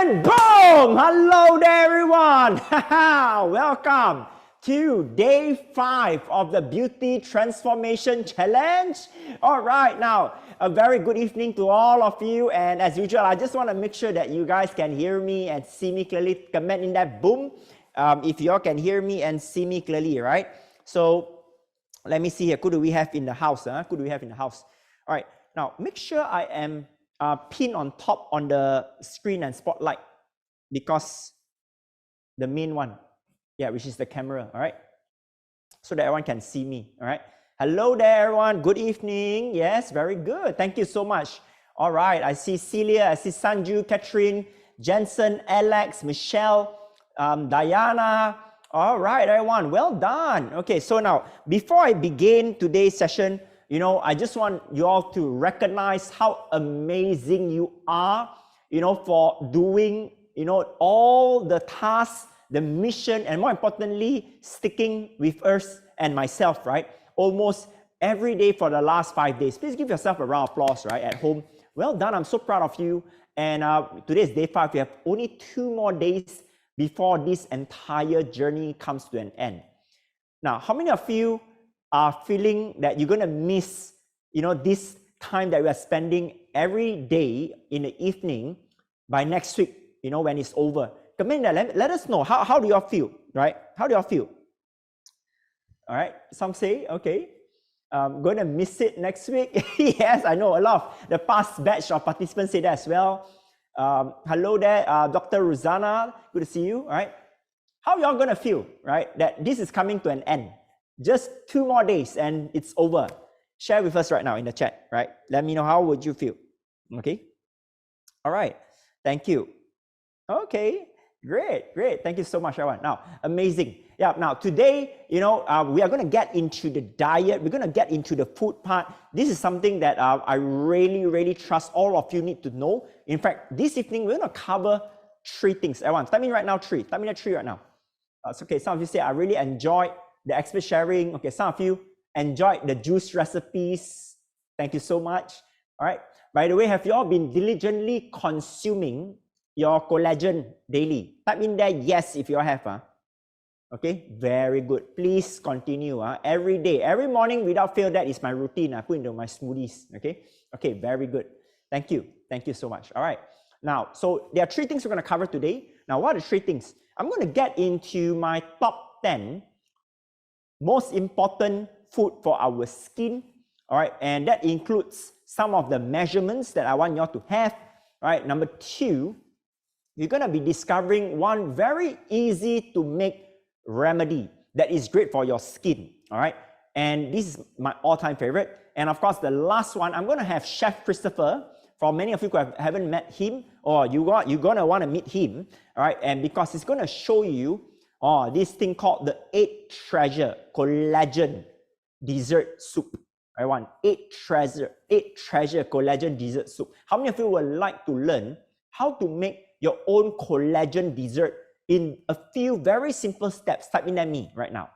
And boom! Hello there, everyone. Welcome to day 5 of the Beauty Transformation Challenge. All right, now, a very good evening to all of you. And as usual, I just want to make sure that you guys can hear me and see me clearly. Comment in that boom if you all can hear me and see me clearly, right? So let me see here. Who do we have in the house? Who do we have in the house? All right, now make sure I am pinned on top on the screen and spotlight, because the main one, yeah, which is the camera, all right, so that everyone can see me. All right, hello there, everyone. Good evening. Yes, very good. Thank you so much. All right, I see Celia, I see Sanju, Catherine, Jensen, Alex, Michelle, Diana. All right, everyone, well done. Okay, so now before I begin today's session, you know, I just want you all to recognize how amazing you are, you know, for doing, you know, all the tasks, the mission, and more importantly, sticking with us and myself, right? Almost every day for the last 5 days. Please give yourself a round of applause, right, at home. Well done. I'm so proud of you. And today is day 5. We have only 2 more days before this entire journey comes to an end. Now, how many of you are feeling that you're going to miss, you know, this time that we are spending every day in the evening by next week, you know, when it's over? Come in there, let us know. How do you all feel, right? How do you all feel? All right, some say, okay, I'm going to miss it next week. Yes, I know a lot of the past batch of participants say that as well. Hello there, Dr. Rosanna, good to see you, all right? How y'all going to feel, right, that this is coming to an end? Just 2 more days and it's over. Share with us right now in the chat, right? Let me know how would you feel. Okay. All right. Thank you. Okay. Great. Thank you so much, everyone. Now, amazing. Yeah. Now, today, you know, we are going to get into the diet. We're going to get into the food part. This is something that I really trust all of you need to know. In fact, this evening, we're going to cover 3 things. Everyone, type in right now 3. Type in that 3 right now. It's okay. Some of you say, I really enjoyed the expert sharing. Okay, some of you enjoyed the juice recipes. Thank you so much. All right. By the way, have you all been diligently consuming your collagen daily? Type in there yes if you all have. Okay, very good. Please continue. Every day, every morning without fail. That is my routine. I put into my smoothies. Okay, very good. Thank you so much. All right. Now, so there are 3 things we're going to cover today. Now, what are the 3 things? I'm going to get into my top 10 most important food for our skin, all right, and that includes some of the measurements that I want you all to have, all right. Number 2, you're going to be discovering one very easy to make remedy that is great for your skin, all right, and this is my all-time favorite. And of course, the last one, I'm going to have Chef Christopher. For many of you who haven't met him, or you're going to want to meet him, all right, and because he's going to show you this thing called the 8 Treasure Collagen Dessert Soup. I want 8 Treasure Collagen Dessert Soup. How many of you would like to learn how to make your own collagen dessert in a few very simple steps? Type in at me right now.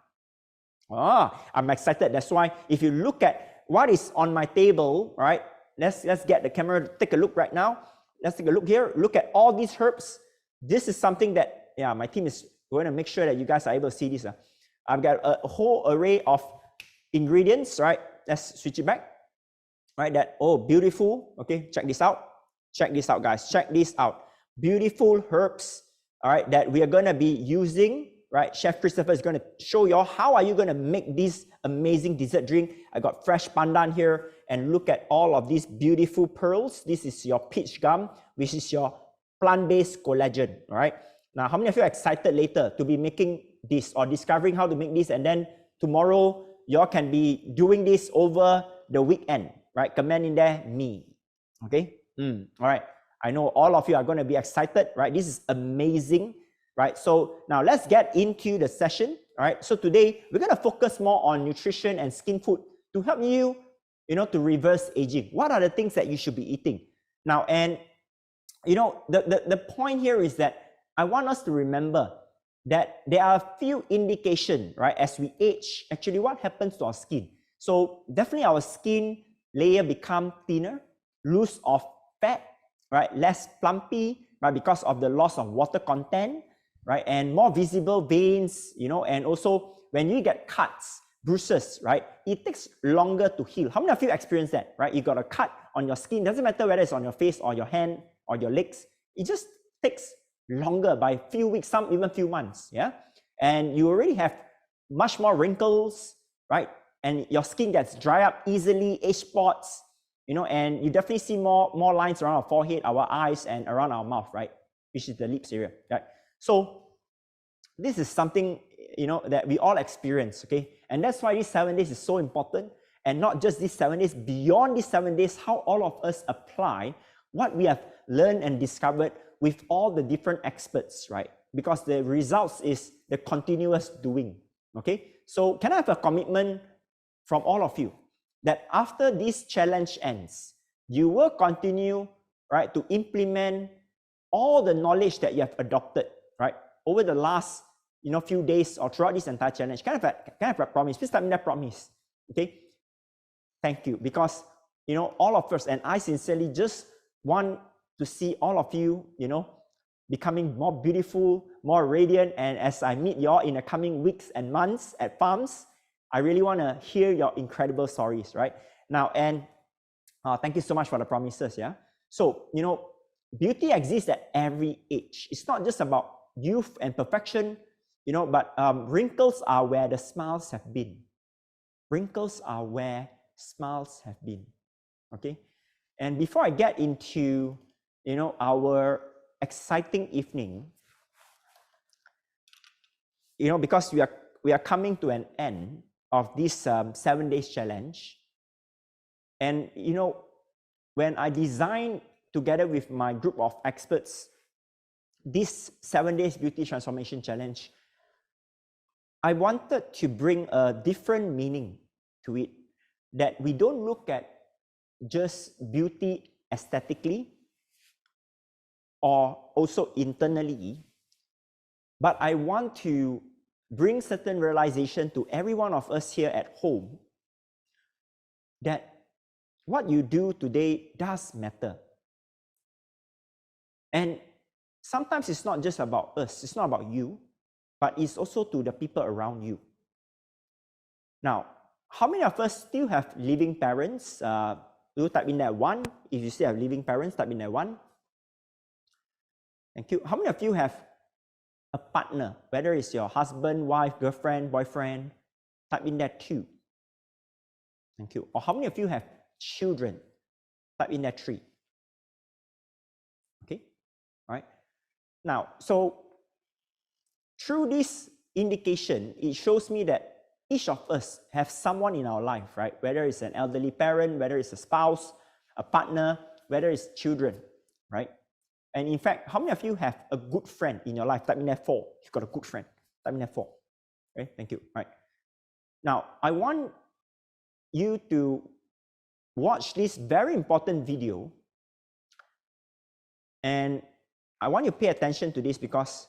I'm excited. That's why if you look at what is on my table, right? Let's get the camera to take a look right now. Let's take a look here. Look at all these herbs. This is something that, yeah, my team is going to make sure that you guys are able to see this. I've got a whole array of ingredients, right? Let's switch it back. Right, that, beautiful. Okay, check this out. Check this out, guys. Check this out. Beautiful herbs, all right, that we are going to be using, right? Chef Christopher is going to show you all how are you going to make this amazing dessert drink. I got fresh pandan here, and look at all of these beautiful pearls. This is your peach gum, which is your plant-based collagen, all right? Now, how many of you are excited later to be making this or discovering how to make this, and then tomorrow y'all can be doing this over the weekend, right? Comment in there, me. Okay? All right. I know all of you are going to be excited, right? This is amazing, right? So now let's get into the session, all right? So today we're going to focus more on nutrition and skin food to help you, you know, to reverse aging. What are the things that you should be eating? Now, and you know, the point here is that I want us to remember that there are a few indications, right, as we age, actually what happens to our skin. So definitely our skin layer become thinner, loose of fat, right, less plumpy, right? Because of the loss of water content, right? And more visible veins, and also when you get cuts, bruises, right? It takes longer to heal. How many of you experience that, right? You got a cut on your skin. Doesn't matter whether it's on your face or your hand or your legs. It just takes longer by a few weeks, some even few months, yeah? And you already have much more wrinkles, right? And your skin gets dry up easily, age spots, and you definitely see more lines around our forehead, our eyes, and around our mouth, right? Which is the lips area, right? So this is something, that we all experience, okay? And that's why these 7 days is so important. And not just these 7 days, beyond these 7 days, how all of us apply what we have learned and discovered with all the different experts, right? Because the results is the continuous doing, okay? So can I have a commitment from all of you that after this challenge ends, you will continue, right, to implement all the knowledge that you have adopted, right, over the last, few days or throughout this entire challenge? Can I have a promise? Please type in that promise, okay? Thank you, because, all of us, and I sincerely just want to see all of you, becoming more beautiful, more radiant. And as I meet you all in the coming weeks and months at farms, I really want to hear your incredible stories, right? Now, and thank you so much for the promises, yeah? So, beauty exists at every age. It's not just about youth and perfection, but wrinkles are where the smiles have been. Wrinkles are where smiles have been, okay? And before I get into, our exciting evening, because we are coming to an end of this 7 days challenge. And, when I designed together with my group of experts, this 7 days beauty transformation challenge, I wanted to bring a different meaning to it, that we don't look at just beauty aesthetically or also internally, but I want to bring certain realization to every one of us here at home that what you do today does matter. And sometimes it's not just about us, it's not about you, but it's also to the people around you. Now, how many of us still have living parents? You type in there 1. If you still have living parents, type in there 1. Thank you. How many of you have a partner, whether it's your husband, wife, girlfriend, boyfriend? Type in there 2. Thank you. Or how many of you have children? Type in there 3. Okay, all right. Now, so through this indication, it shows me that each of us have someone in our life, right? Whether it's an elderly parent, whether it's a spouse, a partner, whether it's children, right? And in fact, how many of you have a good friend in your life? Type in there 4. You've got a good friend. Type in there 4. Okay, thank you. All right. Now, I want you to watch this very important video. And I want you to pay attention to this because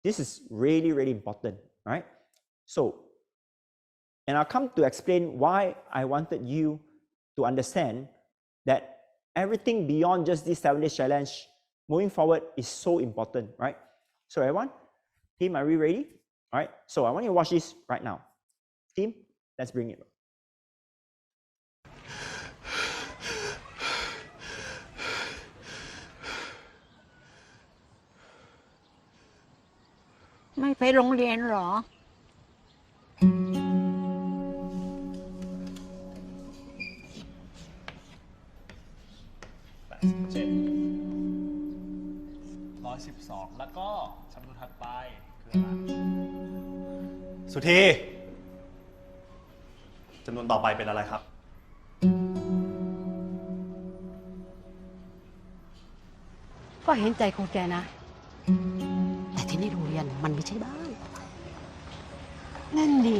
this is really, really important, right? So, and I'll come to explain why I wanted you to understand that everything beyond just this 7 days challenge moving forward is so important, right? So everyone, team, are we ready? All right, so I want you to watch this right now. Team, let's bring it. ไม่ไปโรงเรียนหรอ 112 แล้วก็จำนวนถัดไปคืออะไรสุธีจำนวนต่อไปเป็นอะไรครับ ก็เห็นใจของแกนะ แต่ที่นี่โรงเรียนมันไม่ใช่บ้าน นั่นดี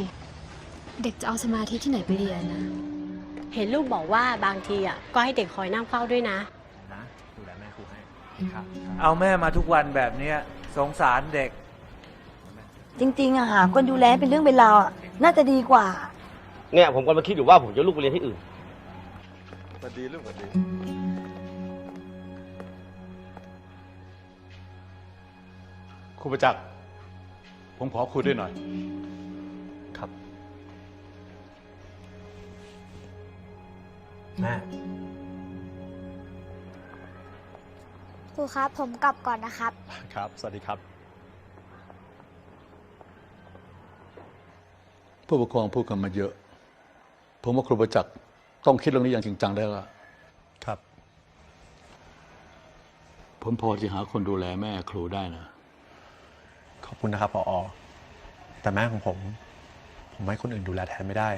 เด็กจะเอาสมาธิที่ไหนไปเรียนนะ เห็นลูกบอกว่าบางทีก็ให้เด็กคอยนั่งเฝ้าด้วยนะ นะดูแลแม่ครูให้ครับ เอาแม่มาทุกวันแบบนี้สงสารเด็ก จริงๆหาคนดูแลเป็นเรื่องเป็นราวน่าจะดีกว่า เนี่ยผมกำลังคิดอยู่ว่าผมจะลูกไปเรียนที่อื่น สวัสดีลูกสวัสดี ครูประจักษ์ผมขอคุยด้วยหน่อย ครับ แม่ ครูครับ ผมกลับก่อนนะครับ ครับ สวัสดีครับ ผู้ปกครองพูดกันมาเยอะ ผมว่าครูประจักษ์ต้องคิดเรื่องนี้อย่างจริงจังได้แล้ว ครับ ผมพอจะหาคนดูแลแม่ครูได้นะ ขอบคุณนะครับผอ.แต่แม่ของผม ให้คนอื่นดูแลแทนไม่ได้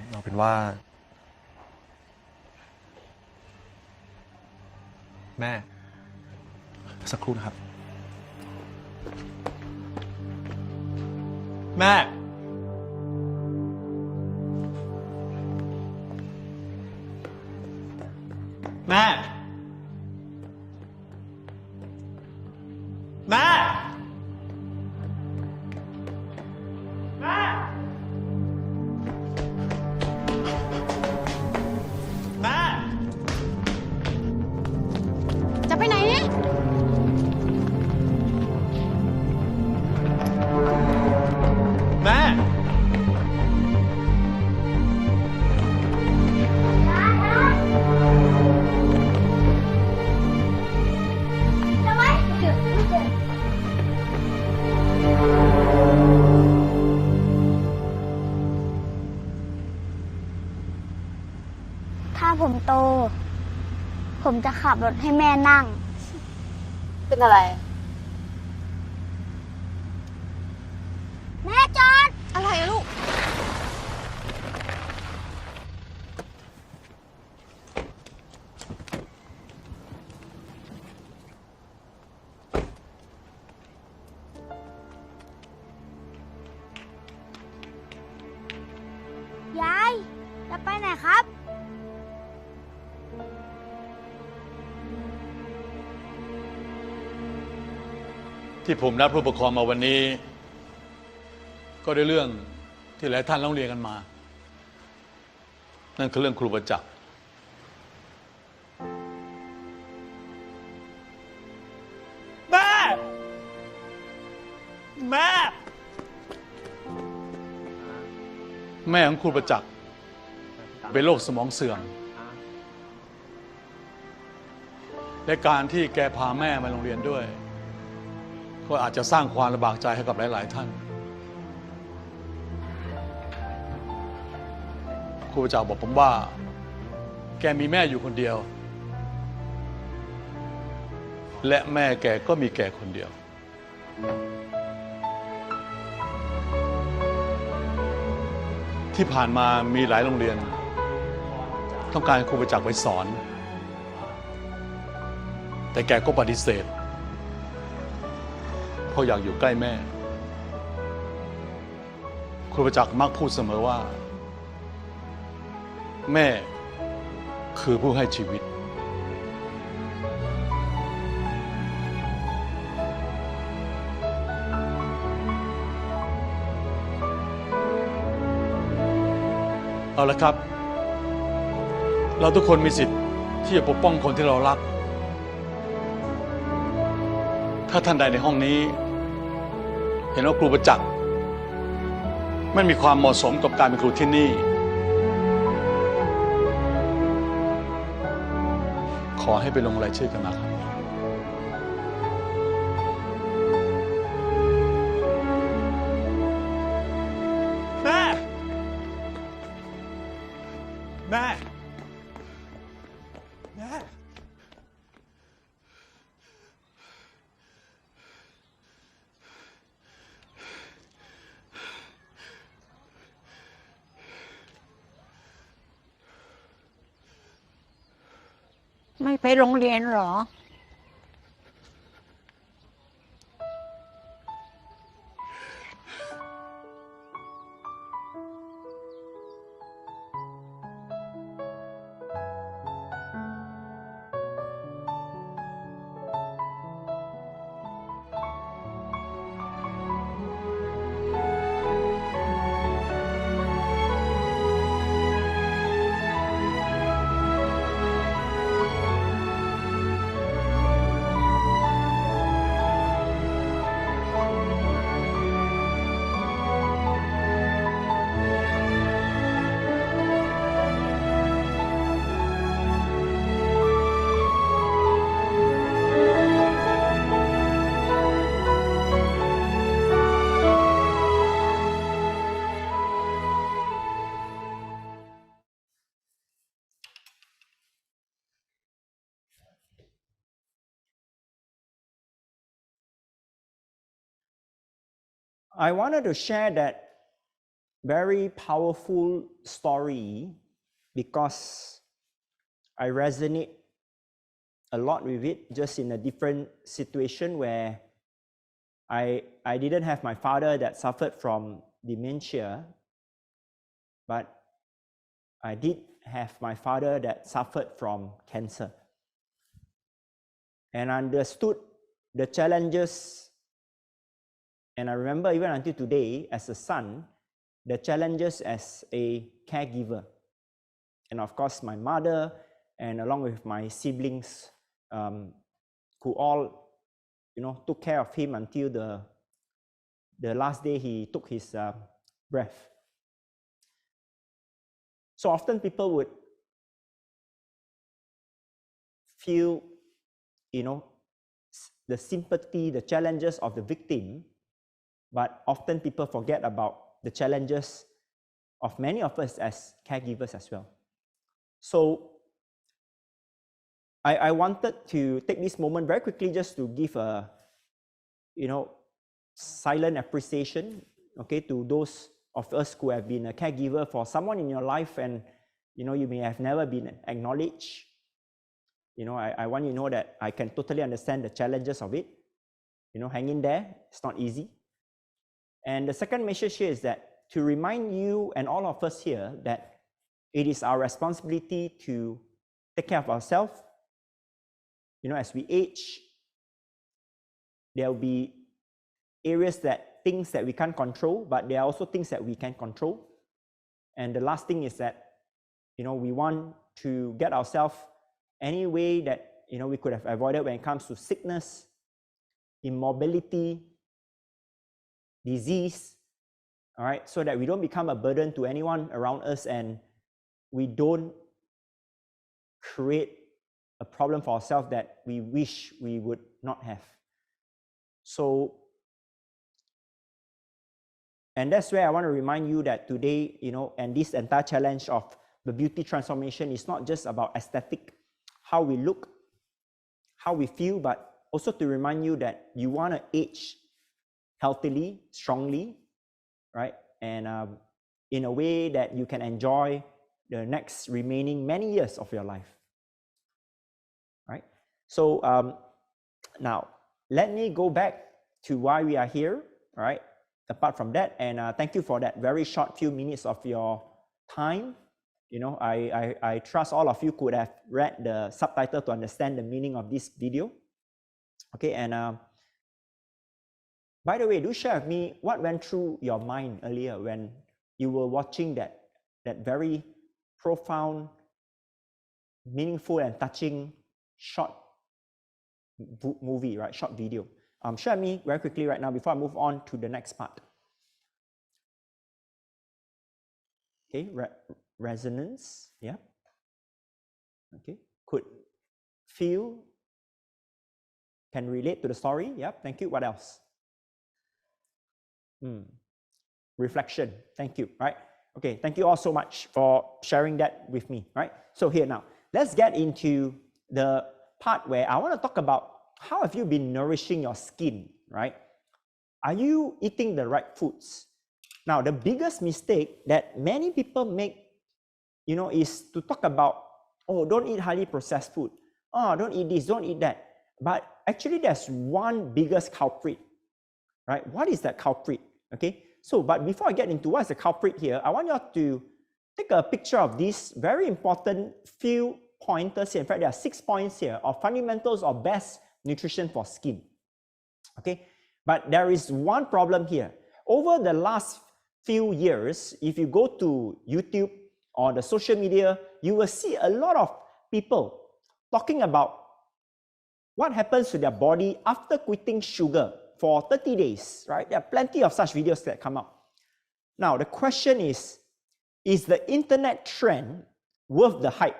เอาเป็นว่า แม่ สักครู่นะครับ แม่ แม่ แม่ แม่ แม่ จะไปไหนเนี่ย แม่ ถ้าผมโต ผมจะขับรถให้แม่นั่ง เป็นอะไร แม่จอด อะไรอะลูก ยาย จะไปไหนครับ ที่ผมนัดผู้ปกครองมาวันนี้ ก็ได้เรื่องที่หลายท่านร้องเรียนกันมา นั่นคือเรื่องครูประจักษ์ แม่ แม่ แม่ของครูประจักษ์เป็นโรคสมองเสื่อม และการที่แกพาแม่มาโรงเรียนด้วย ก็อาจจะสร้างความลำบากใจให้กับหลายๆท่าน ครูประจักษ์บอกผมว่า แกมีแม่อยู่คนเดียว และแม่แกก็มีแกคนเดียว ที่ผ่านมามีหลายโรงเรียน ต้องการให้ครูประจักษ์ไปสอน แต่แกก็ปฏิเสธเพราะอยากอยู่ใกล้แม่ ครูประจักษ์มักพูดเสมอว่า แม่คือผู้ให้ชีวิต เอาละครับ เราทุกคนมีสิทธิ์ที่จะปกป้องคนที่เรารัก ถ้าท่านใดในห้องนี้ เห็นว่าครูประจักษ์ไม่มีความเหมาะสมกับการเป็นครูที่นี่ ขอให้ไปลงรายชื่อกันนะครับ แม่ แม่ แม่ ไม่ไปโรงเรียนเหรอ I wanted to share that very powerful story because I resonate a lot with it, just in a different situation where I didn't have my father that suffered from dementia, but I did have my father that suffered from cancer. And I understood the challenges, and I remember even until today, as a son, the challenges as a caregiver. And of course, my mother, and along with my siblings, who all, took care of him until the last day he took his breath. So often people would feel, the sympathy, the challenges of the victim, but often people forget about the challenges of many of us as caregivers as well. So I wanted to take this moment very quickly just to give a, silent appreciation, okay, to those of us who have been a caregiver for someone in your life, and you may have never been acknowledged. I want you to know that I can totally understand the challenges of it. Hang in there, it's not easy. And the second message here is that to remind you and all of us here that it is our responsibility to take care of ourselves. As we age, there will be things that we can't control, but there are also things that we can control. And the last thing is that, we want to get ourselves any way that, we could have avoided when it comes to sickness, immobility, disease, all right, so that we don't become a burden to anyone around us and we don't create a problem for ourselves that we wish we would not have. So, and that's where I want to remind you that today, and this entire challenge of the beauty transformation is not just about aesthetic, how we look, how we feel, but also to remind you that you want to age healthily, strongly, right? And in a way that you can enjoy the next remaining many years of your life. Right? So now, let me go back to why we are here, right? Apart from that, and thank you for that very short few minutes of your time. I trust all of you could have read the subtitle to understand the meaning of this video. Okay, and by the way, do share with me what went through your mind earlier when you were watching that very profound, meaningful and touching short movie, right? Short video. Share with me very quickly right now before I move on to the next part. Okay, resonance, yeah. Okay, could feel, can relate to the story, yeah, thank you. What else? Reflection, thank you, right? Okay, thank you all so much for sharing that with me, right? So here now, let's get into the part where I want to talk about how have you been nourishing your skin, right? Are you eating the right foods? Now, the biggest mistake that many people make, is to talk about, oh, don't eat highly processed food. Oh, don't eat this, don't eat that. But actually, there's one biggest culprit, right? What is that culprit? Okay, so, but before I get into what's the culprit here, I want you all to take a picture of these very important few pointers here. In fact, there are 6 points here of fundamentals of best nutrition for skin. Okay, but there is one problem here. Over the last few years, if you go to YouTube or the social media, you will see a lot of people talking about what happens to their body after quitting sugar for 30 days, right? There are plenty of such videos that come up. Now, the question is the internet trend worth the hype,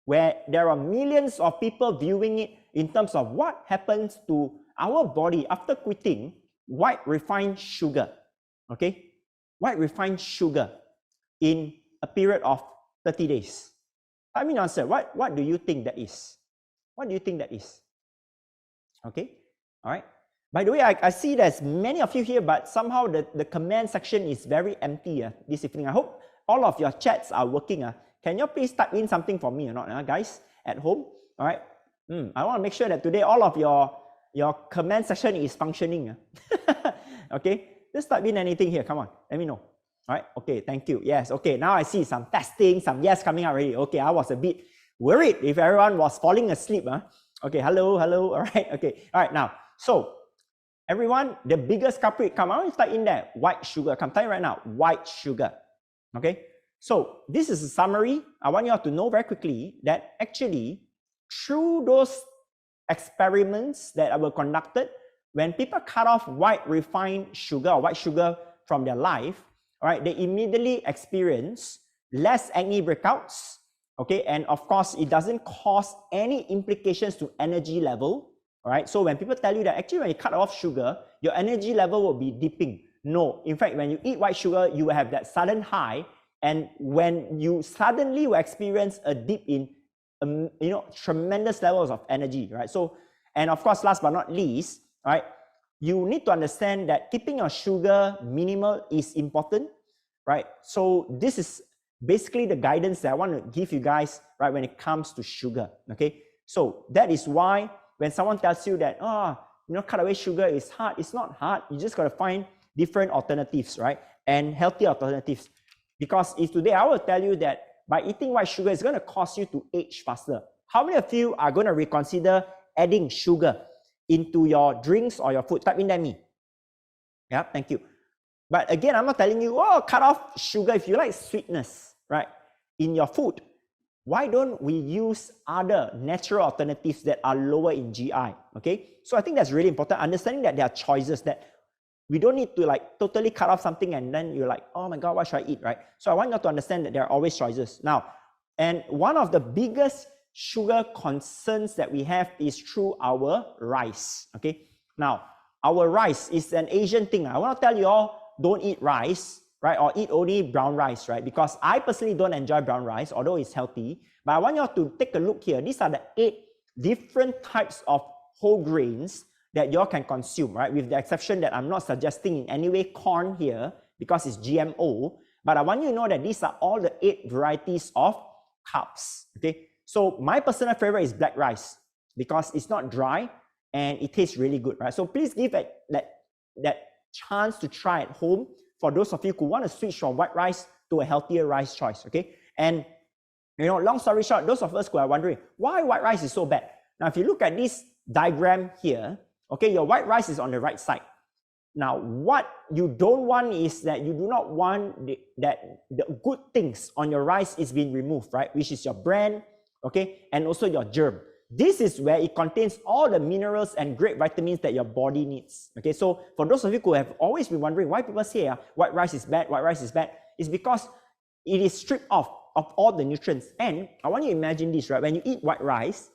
where there are millions of people viewing it in terms of what happens to our body after quitting white refined sugar, okay? White refined sugar in a period of 30 days. I mean, answer, what do you think that is? What do you think that is? Okay, all right. By the way, I see there's many of you here, but somehow the comment section is very empty this evening. I hope all of your chats are working. Can you please type in something for me or not, guys, at home? All right. I want to make sure that today all of your comment section is functioning. Okay. Just type in anything here. Come on. Let me know. All right. Okay. Thank you. Yes. Okay. Now I see some testing, some yes coming out already. Okay. I was a bit worried if everyone was falling asleep. Okay. Hello. Hello. All right. Okay. All right. Now, so everyone, the biggest culprit, come on, type in there. White sugar. Come type right now. White sugar. Okay. So this is a summary. I want you all to know very quickly that actually through those experiments that were conducted, when people cut off white refined sugar or white sugar from their life, all right, they immediately experience less acne breakouts, okay, and of course, it doesn't cause any implications to energy level, all right. So when people tell you that actually when you cut off sugar, your energy level will be dipping. No, in fact, when you eat white sugar, you will have that sudden high, and when you suddenly will experience a dip in tremendous levels of energy, right? So, and of course, last but not least, right, you need to understand that keeping your sugar minimal is important, right? So this is basically the guidance that I want to give you guys, right, when it comes to sugar, okay? So that is why when someone tells you that, cut away sugar is hard, it's not hard. You just got to find different alternatives, right? And healthy alternatives. Because if today I will tell you that by eating white sugar, it's going to cause you to age faster. How many of you are going to reconsider adding sugar into your drinks or your food? Type in that me. Yeah, thank you. But again, I'm not telling you, cut off sugar if you like sweetness, right, in your food. Why don't we use other natural alternatives that are lower in GI, okay? So I think that's really important, understanding that there are choices, that we don't need to like totally cut off something and then you're like, oh my God, what should I eat, right? So I want you to understand that there are always choices. Now, and one of the biggest sugar concerns that we have is through our rice, okay? Now, our rice is an Asian thing. I want to tell you all, don't eat rice, right? Or eat only brown rice, right? Because I personally don't enjoy brown rice, although it's healthy. But I want you all to take a look here. These are the 8 different types of whole grains that you all can consume, right? With the exception that I'm not suggesting in any way corn here because it's GMO. But I want you to know that these are all the 8 varieties of carbs, okay? So my personal favorite is black rice because it's not dry and it tastes really good, right? So please give that chance to try at home for those of you who want to switch from white rice to a healthier rice choice, okay? And, long story short, those of us who are wondering, why white rice is so bad? Now, if you look at this diagram here, okay, your white rice is on the right side. Now, what you don't want is that you do not want that the good things on your rice is being removed, right? Which is your bran, okay, and also your germ. This is where it contains all the minerals and great vitamins that your body needs. Okay, so for those of you who have always been wondering why people say white rice is bad, it's because it is stripped off of all the nutrients. And I want you to imagine this, right? When you eat white rice,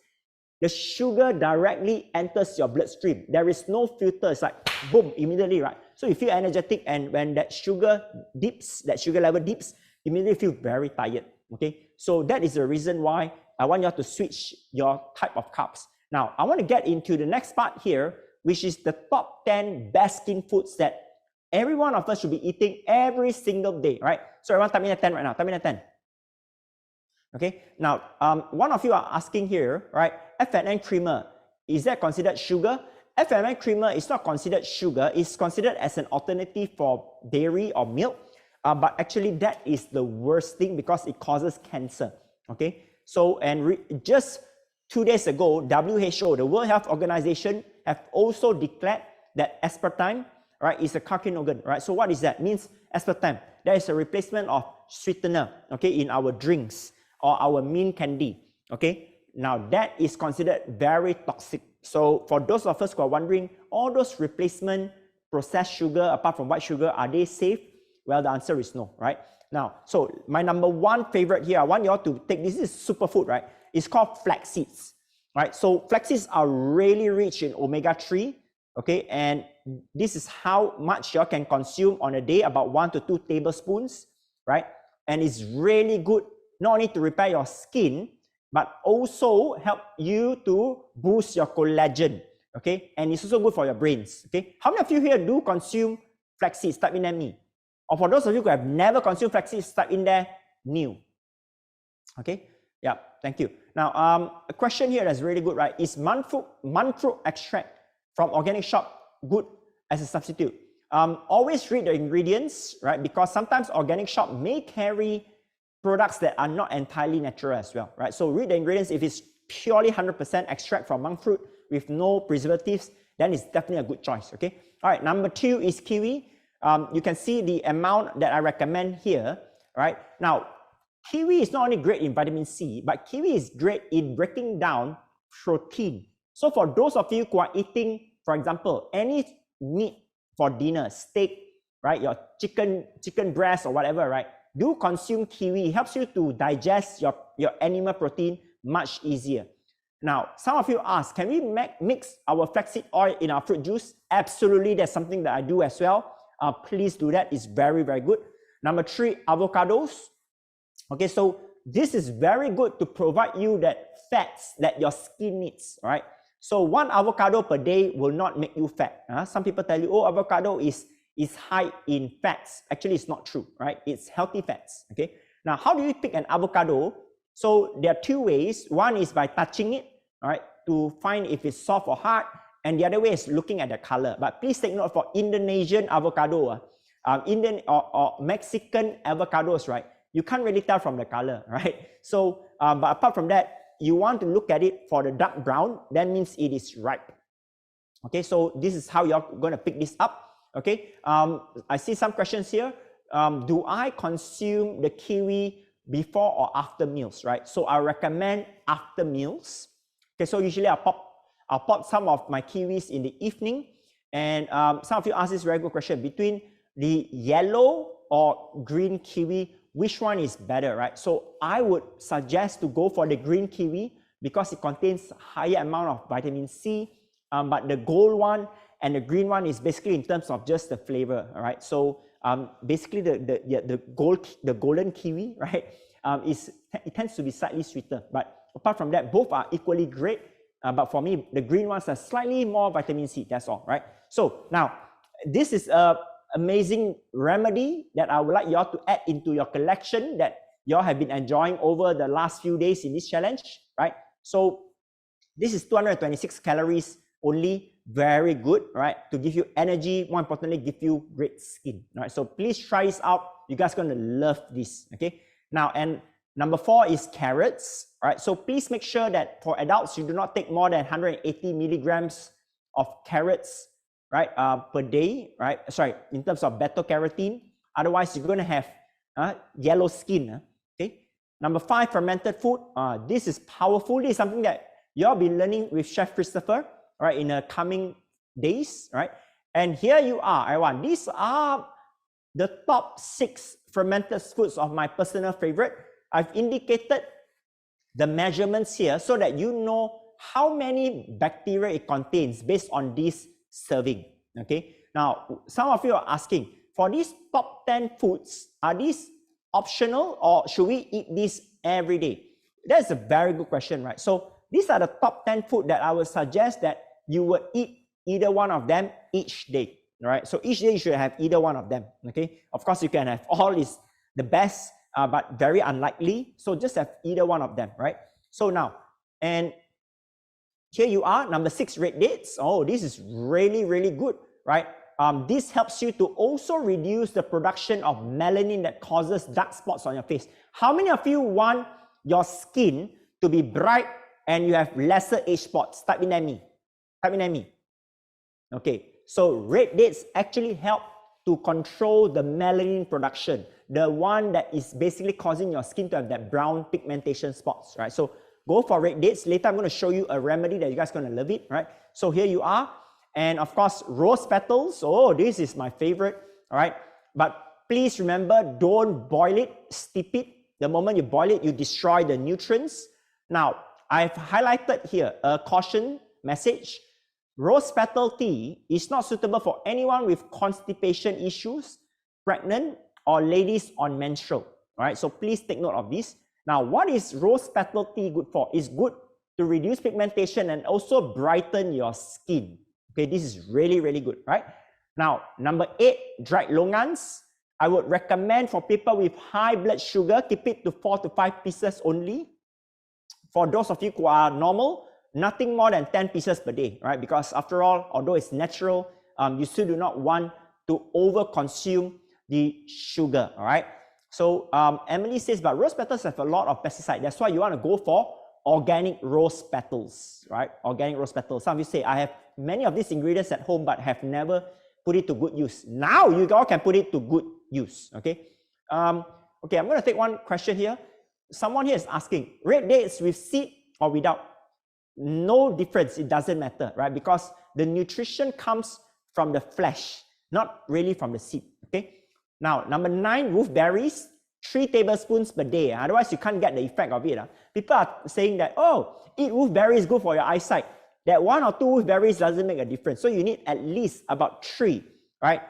the sugar directly enters your bloodstream. There is no filter. It's like boom, immediately, right? So you feel energetic, and when that sugar dips, that sugar level dips, you immediately feel very tired. Okay, so that is the reason why I want you to switch your type of carbs. Now, I want to get into the next part here, which is the top 10 best skin foods that every one of us should be eating every single day, right? So everyone type in a 10 right now. Type in a 10. Okay, now, one of you are asking here, right? F&N creamer, is that considered sugar? F&N creamer is not considered sugar. It's considered as an alternative for dairy or milk. But actually, that is the worst thing because it causes cancer. Okay, so and just 2 days ago, WHO, the World Health Organization, have also declared that aspartame, right, is a carcinogen, right? So what is that? It means aspartame, that is a replacement of sweetener, okay, in our drinks or our mint candy, okay? Now that is considered very toxic. So for those of us who are wondering, all those replacement processed sugar, apart from white sugar, are they safe? Well, the answer is no, right? Now, so my number 1 favorite here, I want you all to take, this is superfood, right? It's called flax seeds, right? So flax seeds are really rich in omega-3, okay? And this is how much you can consume on a day, about 1 to 2 tablespoons, right? And it's really good, not only to repair your skin, but also help you to boost your collagen, okay? And it's also good for your brains, okay? How many of you here do consume flax seeds? Type in there me. Or for those of you who have never consumed flax seeds, type in there new. Okay, yeah, thank you. Now, a question here that's really good, right? Is monk fruit extract from organic shop good as a substitute? Always read the ingredients, right? Because sometimes organic shop may carry products that are not entirely natural as well, right? So read the ingredients. If it's purely 100% extract from monk fruit with no preservatives, then it's definitely a good choice, okay? All right, number 2 is kiwi. You can see the amount that I recommend here, right? Now, kiwi is not only great in vitamin C, but kiwi is great in breaking down protein. So for those of you who are eating, for example, any meat for dinner, steak, right, your chicken breast or whatever, right, do consume kiwi. It helps you to digest your animal protein much easier. Now, some of you ask, can we mix our flaxseed oil in our fruit juice? Absolutely, that's something that I do as well. Please do that. It's very, very good. Number 3, avocados. Okay, so this is very good to provide you that fats that your skin needs, right? So 1 avocado per day will not make you fat. Some people tell you, oh, avocado is high in fats. Actually, it's not true, right? It's healthy fats, okay? Now, how do you pick an avocado? So there are 2 ways. One is by touching it, right, to find if it's soft or hard. And the other way is looking at the color. But please take note for Indonesian avocado, Indian or Mexican avocados, right? You can't really tell from the color, right? So, but apart from that, you want to look at it for the dark brown. That means it is ripe. Okay, so this is how you're going to pick this up. Okay, I see some questions here. Do I consume the kiwi before or after meals, right? So I recommend after meals. Okay, so usually I'll pop some of my kiwis in the evening. And some of you ask this very good question. Between the yellow or green kiwi, which one is better, right? So I would suggest to go for the green kiwi because it contains higher amount of vitamin C. But the gold one and the green one is basically in terms of just the flavor, all right? So basically the golden kiwi, right, it tends to be slightly sweeter. But apart from that, both are equally great. But for me, the green ones are slightly more vitamin C, that's all, right? So now, this is a amazing remedy that I would like y'all to add into your collection that y'all have been enjoying over the last few days in this challenge, right? So this is 226 calories only, very good, right? To give you energy, more importantly, give you great skin, right? So please try this out. You guys are going to love this, okay? Now, and number 4 is carrots, right? So please make sure that for adults, you do not take more than 180 milligrams of carrots, right, per day, right? Sorry, in terms of beta-carotene. Otherwise, you're going to have yellow skin, okay? Number 5, fermented food. This is powerful. This is something that you'll be learning with Chef Christopher, right, in the coming days, right? And here you are, everyone. These are the top 6 fermented foods of my personal favorite. I've indicated the measurements here so that you know how many bacteria it contains based on this serving, okay? Now, some of you are asking, for these top 10 foods, are these optional or should we eat these every day? That's a very good question, right? So these are the top 10 food that I would suggest that you would eat either one of them each day, right? So each day you should have either one of them, okay? Of course, you can have all is the best, but very unlikely. So just have either one of them, right? So now, and here you are, number 6, red dates. Oh, this is really, really good, right? This helps you to also reduce the production of melanin that causes dark spots on your face. How many of you want your skin to be bright and you have lesser age spots? Type in at me. Type in at me. Okay, so red dates actually help to control the melanin production, the one that is basically causing your skin to have that brown pigmentation spots, right? So go for red dates. Later, I'm going to show you a remedy that you guys are going to love it, right? So here you are. And of course, rose petals. Oh, this is my favorite, all right? But please remember, don't boil it, steep it. The moment you boil it, you destroy the nutrients. Now, I've highlighted here a caution message. Rose petal tea is not suitable for anyone with constipation issues, pregnant, or ladies on menstrual, all right? So please take note of this. Now, what is rose petal tea good for? It's good to reduce pigmentation and also brighten your skin. Okay, this is really, really good, right? Now, number 8, dried longans. I would recommend for people with high blood sugar, keep it to 4 to 5 pieces only. For those of you who are normal, nothing more than 10 pieces per day, right? Because after all, although it's natural, you still do not want to over-consume the sugar, all right? So Emily says, but rose petals have a lot of pesticide. That's why you want to go for organic rose petals, right? Organic rose petals. Some of you say, I have many of these ingredients at home, but have never put it to good use. Now you all can put it to good use, okay? Okay, I'm going to take one question here. Someone here is asking, red dates with seed or without? No difference, it doesn't matter, right? Because the nutrition comes from the flesh, not really from the seed, okay? Now, number 9, wolfberries, 3 tablespoons per day. Otherwise, you can't get the effect of it. People are saying that, oh, eat wolfberries, good for your eyesight. That 1 or 2 wolfberries doesn't make a difference. So you need at least about 3, right,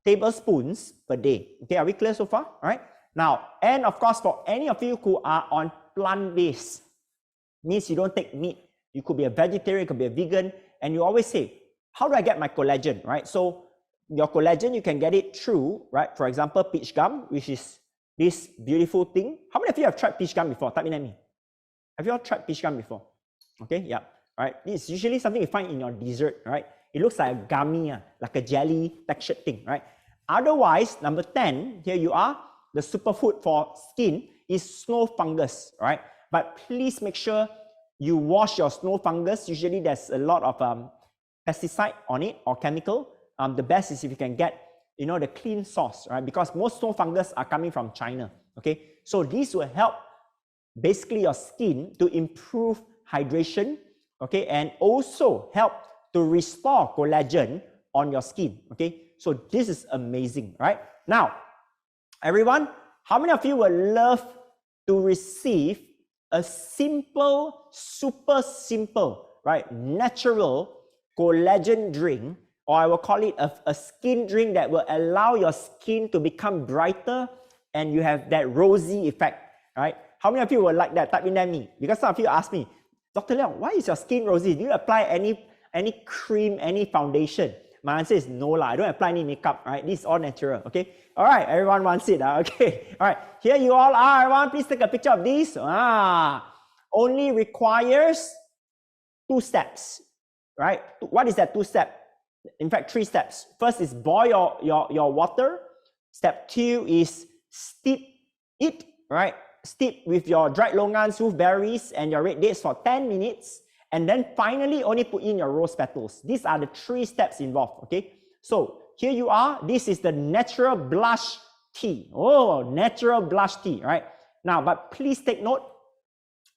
tablespoons per day. Okay, are we clear so far? All right. Now, and of course, for any of you who are on plant-based, means you don't take meat. You could be a vegetarian, you could be a vegan, and you always say, how do I get my collagen, right? So your collagen, you can get it through, right? For example, peach gum, which is this beautiful thing. How many of you have tried peach gum before? Type in at me. Have you all tried peach gum before? Okay, yeah. Right. It's usually something you find in your dessert, right? It looks like a gummy, like a jelly textured thing, right? Otherwise, number 10, here you are, the superfood for skin is snow fungus, right? But please make sure you wash your snow fungus. Usually there's a lot of pesticide on it or chemical. The best is if you can get, you know, the clean source, right? Because most snow fungus are coming from China, okay? So this will help basically your skin to improve hydration, okay, and also help to restore collagen on your skin, okay? So this is amazing, right? Now, everyone, how many of you would love to receive a simple, super simple, right, natural collagen drink, or I will call it a skin drink that will allow your skin to become brighter and you have that rosy effect, right? How many of you would like that? Type in at me. Because some of you ask me, Dr. Leong, why is your skin rosy? Do you apply any cream, any foundation? My answer is no lah. I don't apply any makeup, right? This is all natural, okay? All right, everyone wants it, okay? All right, here you all are. Everyone, please take a picture of this. Only requires 2 steps, right? What is that 2 step? In fact, 3 steps. First is boil your water. Step 2 is steep it, right? Steep with your dried longans, wolfberries, and your red dates for 10 minutes. And then finally, only put in your rose petals. These are the 3 steps involved, okay? So here you are. This is the natural blush tea. Oh, natural blush tea, right? Now, but please take note.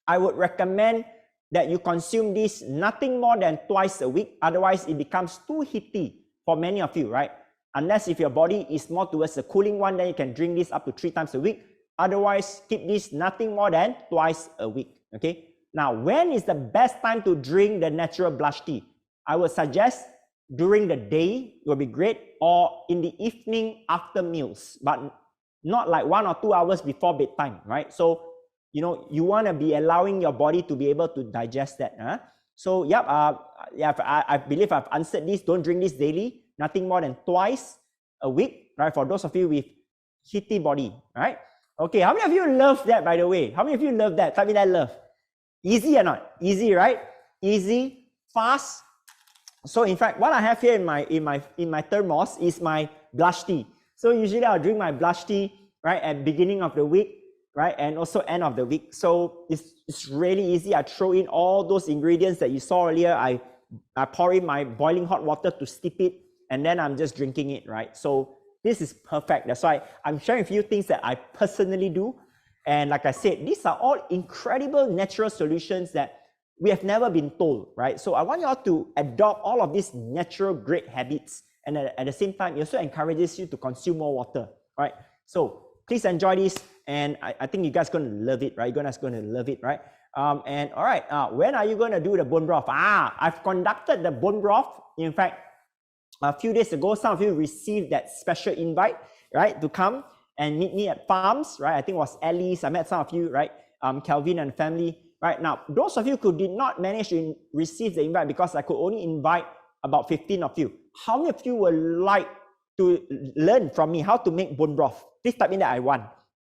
I would recommend that you consume this nothing more than twice a week. Otherwise, it becomes too heaty for many of you, right? Unless if your body is more towards the cooling one, then you can drink this up to 3 times a week. Otherwise, keep this nothing more than twice a week, okay? Now, when is the best time to drink the natural blush tea? I would suggest during the day will be great, or in the evening after meals, but not like 1 or 2 hours before bedtime, right? So, you know, you want to be allowing your body to be able to digest that. So, yep, I believe I've answered this. Don't drink this daily, nothing more than twice a week, right? For those of you with heaty body, right? Okay, how many of you love that, by the way? How many of you love that? Type in that love. Easy or not? Easy, right? Easy, fast. So in fact, what I have here in my thermos is my blush tea. So usually I'll drink my blush tea, right, at beginning of the week, right, and also end of the week. So it's really easy. I throw in all those ingredients that you saw earlier. I pour in my boiling hot water to steep it, and then I'm just drinking it, right? So this is perfect. That's why I'm sharing a few things that I personally do. And like I said, these are all incredible natural solutions that we have never been told, right? So I want you all to adopt all of these natural great habits. And at the same time, it also encourages you to consume more water, right? So please enjoy this. And I think you guys are going to love it, right? You guys are going to love it, right? And all right, when are you going to do the bone broth? I've conducted the bone broth. In fact, a few days ago, some of you received that special invite, right, to come and meet me at Farms, right? I think it was Alice. I met some of you, right? Calvin and family. Right now, those of you who did not manage to receive the invite because I could only invite about 15 of you. How many of you would like to learn from me how to make bone broth? Please type in that I want.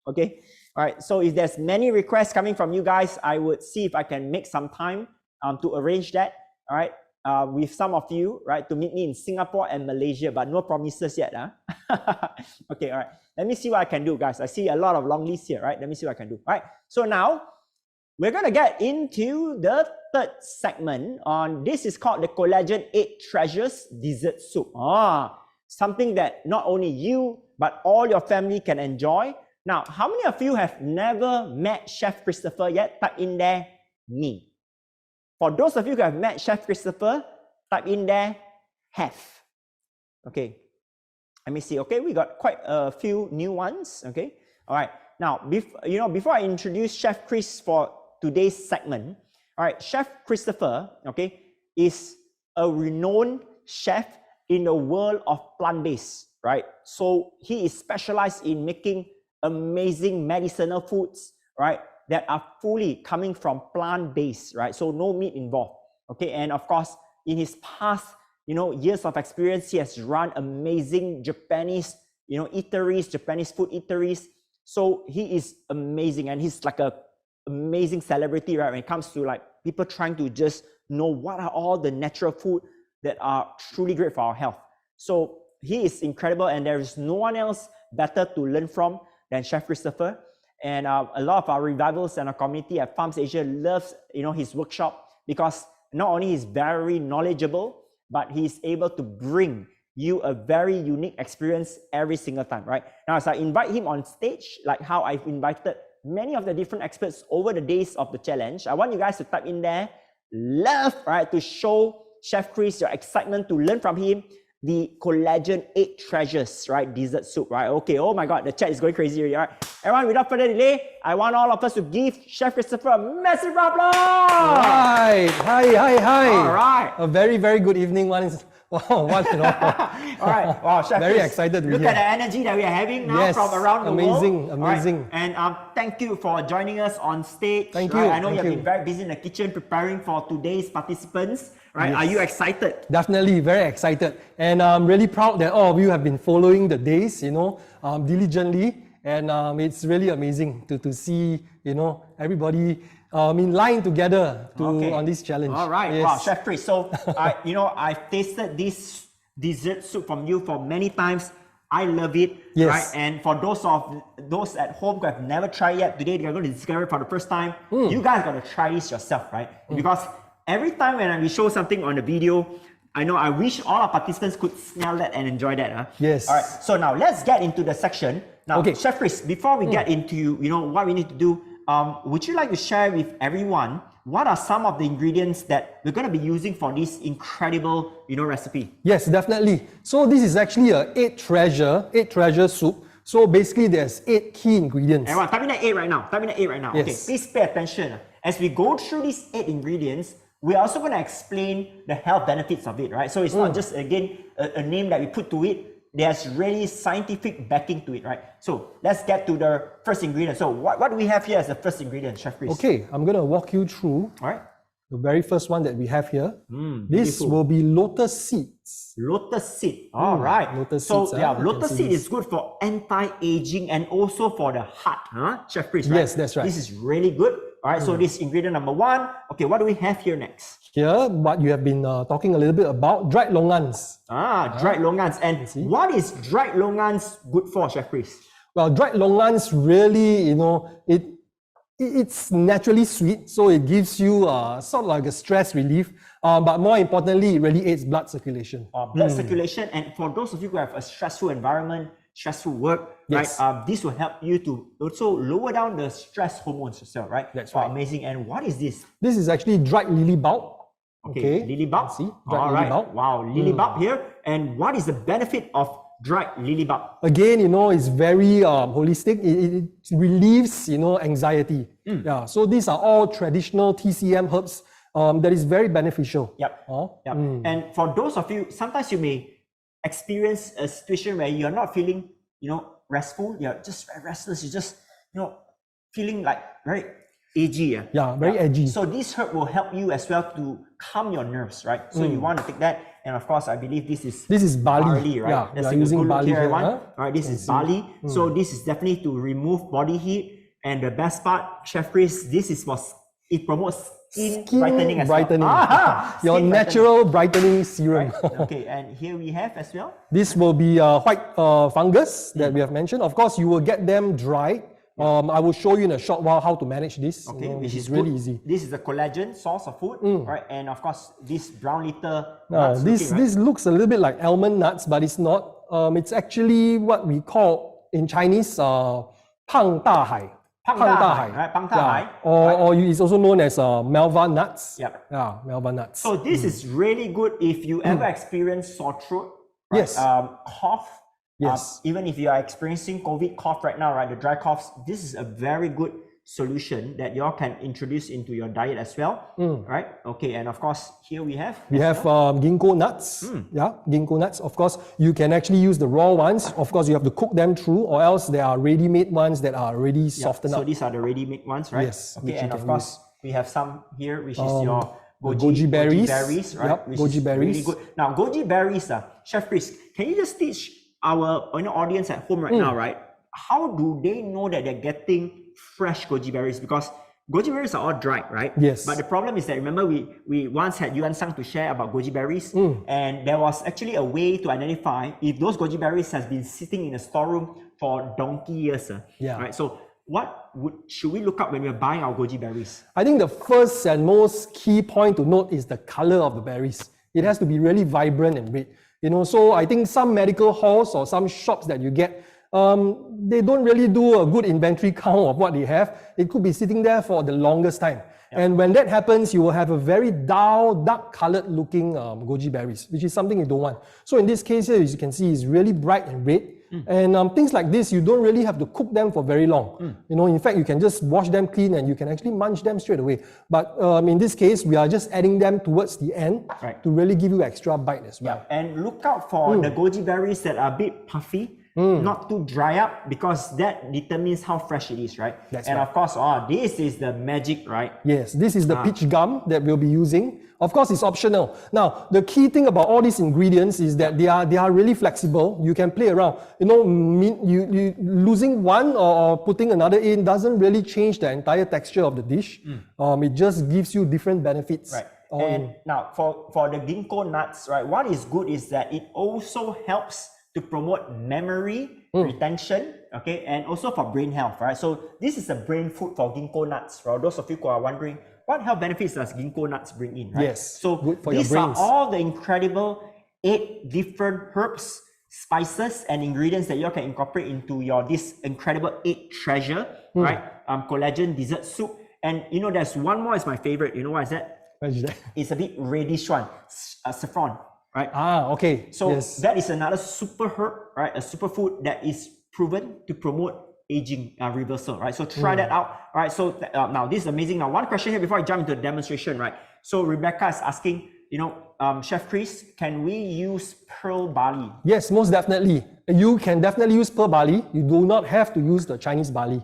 Okay. All right. So if there's many requests coming from you guys, I would see if I can make some time to arrange that. All right. With some of you, right, to meet me in Singapore and Malaysia, but no promises yet. Okay. All right. Let me see what I can do, guys. I see a lot of long lists here. Right. Let me see what I can do. All right. So now we're going to get into the third segment on this is called the Collagen 8 Treasures Dessert Soup. Something that not only you, but all your family can enjoy. Now, how many of you have never met Chef Christopher yet? Type in there, me. For those of you who have met Chef Christopher, type in there, have. Okay. Let me see. Okay, we got quite a few new ones. Okay. All right. Now, before I introduce Chef Chris for today's segment, all right, Chef Christopher, okay, is a renowned chef in the world of plant-based, right? So he is specialized in making amazing medicinal foods, right, that are fully coming from plant-based, right? So no meat involved, okay? And of course, in his past, years of experience, he has run amazing Japanese, eateries, Japanese food eateries. So he is amazing, and he's like a amazing celebrity, right? When it comes to like people trying to just know what are all the natural food that are truly great for our health. So he is incredible, and there is no one else better to learn from than Chef Christopher. And a lot of our revivals and our community at Farms Asia loves, his workshop, because not only he's very knowledgeable, but he's able to bring you a very unique experience every single time, right? Now, as I invite him on stage, like how I've invited many of the different experts over the days of the challenge, I want you guys to type in there, love, right, to show Chef Chris your excitement to learn from him, the Collagen 8 Treasures, right, dessert soup, right? Okay, oh my God, the chat is going crazy already, all right? Everyone, without further delay, I want all of us to give Chef Christopher a massive round of applause! Right. Hi. All right. A very, very good evening once and all. All right. Wow, Chef Very Chris, excited to be look here. at the energy that we are having now Yes, from around the world. amazing. All right. And thank you for joining us on stage. Thank right? you, I know thank you have you. been very busy in the kitchen preparing for today's participants. Right? Yes. Are you excited? Definitely very excited. And I'm really proud that all of you have been following the days, diligently. And it's really amazing to see, everybody in line together on this challenge. All right. Yes. Wow, Chef Chris. So, I've tasted this dessert soup from you for many times. I love it. Yes. Right. And for those at home who have never tried yet, today they're going to discover it for the first time. You guys got to try this yourself, right? Because every time when we show something on the video, I wish all our participants could smell that and enjoy that. Yes. All right. So now let's get into the section. Now, Okay. Chef Chris, before we get into what we need to do, would you like to share with everyone what are some of the ingredients that we're going to be using for this incredible recipe? Yes, definitely. So this is actually a 8 treasure soup. So basically there's 8 key ingredients. Everyone, type in the 8 right now. Yes. Okay, please pay attention. As we go through these 8 ingredients, we're also going to explain the health benefits of it, right? So it's not just, again, a name that we put to it. There's really scientific backing to it, right? So let's get to the first ingredient. So what do we have here as the first ingredient, Chef Chris? Okay, I'm going to walk you through All right. the very first one that we have here. This beautiful. will be lotus seeds. Lotus seed. All right. lotus so seeds, yeah, you can lotus see seed this. is good for anti-aging and also for the heart, Chef Chris, right? Yes, that's right. This is really good. All right. So this ingredient number 1. Okay, what do we have here next? Here, what you have been talking a little bit about, dried longans. Dried longans. And what is dried longans good for, Chef Chris? Well, dried longans really, it's naturally sweet, so it gives you sort of like a stress relief. But more importantly, it really aids blood circulation. Blood circulation. And for those of you who have a stressful environment, stressful work, Yes. right? This will help you to also lower down the stress hormones yourself, right? That's Wow, right. amazing. And what is this? This is actually dried lily bulb. Okay, lily bulb. See, dried All lily right. bulb. Wow, lily bulb here. And what is the benefit of dried lily bulb? Again, it's very holistic. It relieves, anxiety. Yeah. So these are all traditional TCM herbs that is very beneficial. Yep. And for those of you, sometimes you may experience a situation where you're not feeling, restful. You're just very restless. You're just, feeling like very edgy. Yeah, very edgy. So this herb will help you as well to calm your nerves, right? So you want to take that, and of course, I believe this is barley. right? Yeah, Let's we are take a using good look barley here, here, everyone. huh? All right, this is barley. So this is definitely to remove body heat, and the best part, Chef Chris, this is for it promotes skin brightening as well. Aha! Your Skin natural brightening serum. brightening. Okay, and here we have as well. This will be white fungus that we have mentioned. Of course, you will get them dried. I will show you in a short while how to manage this. Okay, which which is really good. easy. This is the collagen source of food, right? And of course, this brown little Now, nuts this looking, right? this looks a little bit like almond nuts, but it's not. It's actually what we call in Chinese 胖大海. 胖大海, right? 胖大海, Or it's also known as Melva nuts. Yep. Yeah, Melva nuts. So this is really good if you ever experience sore throat, right? Yes. Cough. Yes. Even if you are experiencing COVID cough right now, right? The dry coughs. This is a very good solution that you all can introduce into your diet as well, right? Okay, and of course here we have Ginkgo nuts. Yeah, ginkgo nuts. Of course, you can actually use the raw ones. Of course, you have to cook them through, or else there are ready-made ones that are already softened so up. these are the ready-made ones, right? Yes, Okay, which and you of can course we have some here, which is your goji berries. right? Yep, Which goji is berries. really good. Now, goji berries, Chef Chris, can you just teach our audience at home right now, right? How do they know that they're getting fresh goji berries? Because goji berries are all dried, right? Yes. But the problem is that, remember, we once had Yuan Sang to share about goji berries, and there was actually a way to identify if those goji berries has been sitting in a storeroom for donkey years. Yeah. Right. So what should we look up when we're buying our goji berries? I think the first and most key point to note is the color of the berries. It has to be really vibrant and red. So I think some medical halls or some shops that you get, they don't really do a good inventory count of what they have. It could be sitting there for the longest time. And when that happens, you will have a very dull, dark-colored looking goji berries, which is something you don't want. So in this case here, as you can see, it's really bright and red. And things like this, you don't really have to cook them for very long. In fact, you can just wash them clean and you can actually munch them straight away. But in this case, we are just adding them towards the end to really give you extra bite as well. And look out for the goji berries that are a bit puffy, not too dry up, because that determines how fresh it is, right? That's and right. of course, this is the magic, right? Yes, this is the peach gum that we'll be using. Of course, it's optional. Now, the key thing about all these ingredients is that they are really flexible. You can play around. You losing one or putting another in doesn't really change the entire texture of the dish. It just gives you different benefits. Right. And now for the ginkgo nuts, right, what is good is that it also helps to promote memory retention, okay, and also for brain health, right? So this is a brain food for ginkgo nuts. For those of you who are wondering, what health benefits does ginkgo nuts bring in, right? Yes, so good for your these are brains. all the incredible 8 different herbs, spices, and ingredients that you can incorporate into this incredible 8 treasure, right? Collagen dessert soup. And there's one more is my favorite. You know what is that? What is that? It's a bit reddish one, saffron, right? Okay. So yes. that is another super herb, right? A superfood that is proven to promote aging reversal, right? So try that out, right? So now this is amazing. Now, one question here before I jump into the demonstration, right? So Rebecca is asking, Chef Chris, can we use pearl barley? Yes, most definitely. You can definitely use pearl barley. You do not have to use the Chinese barley.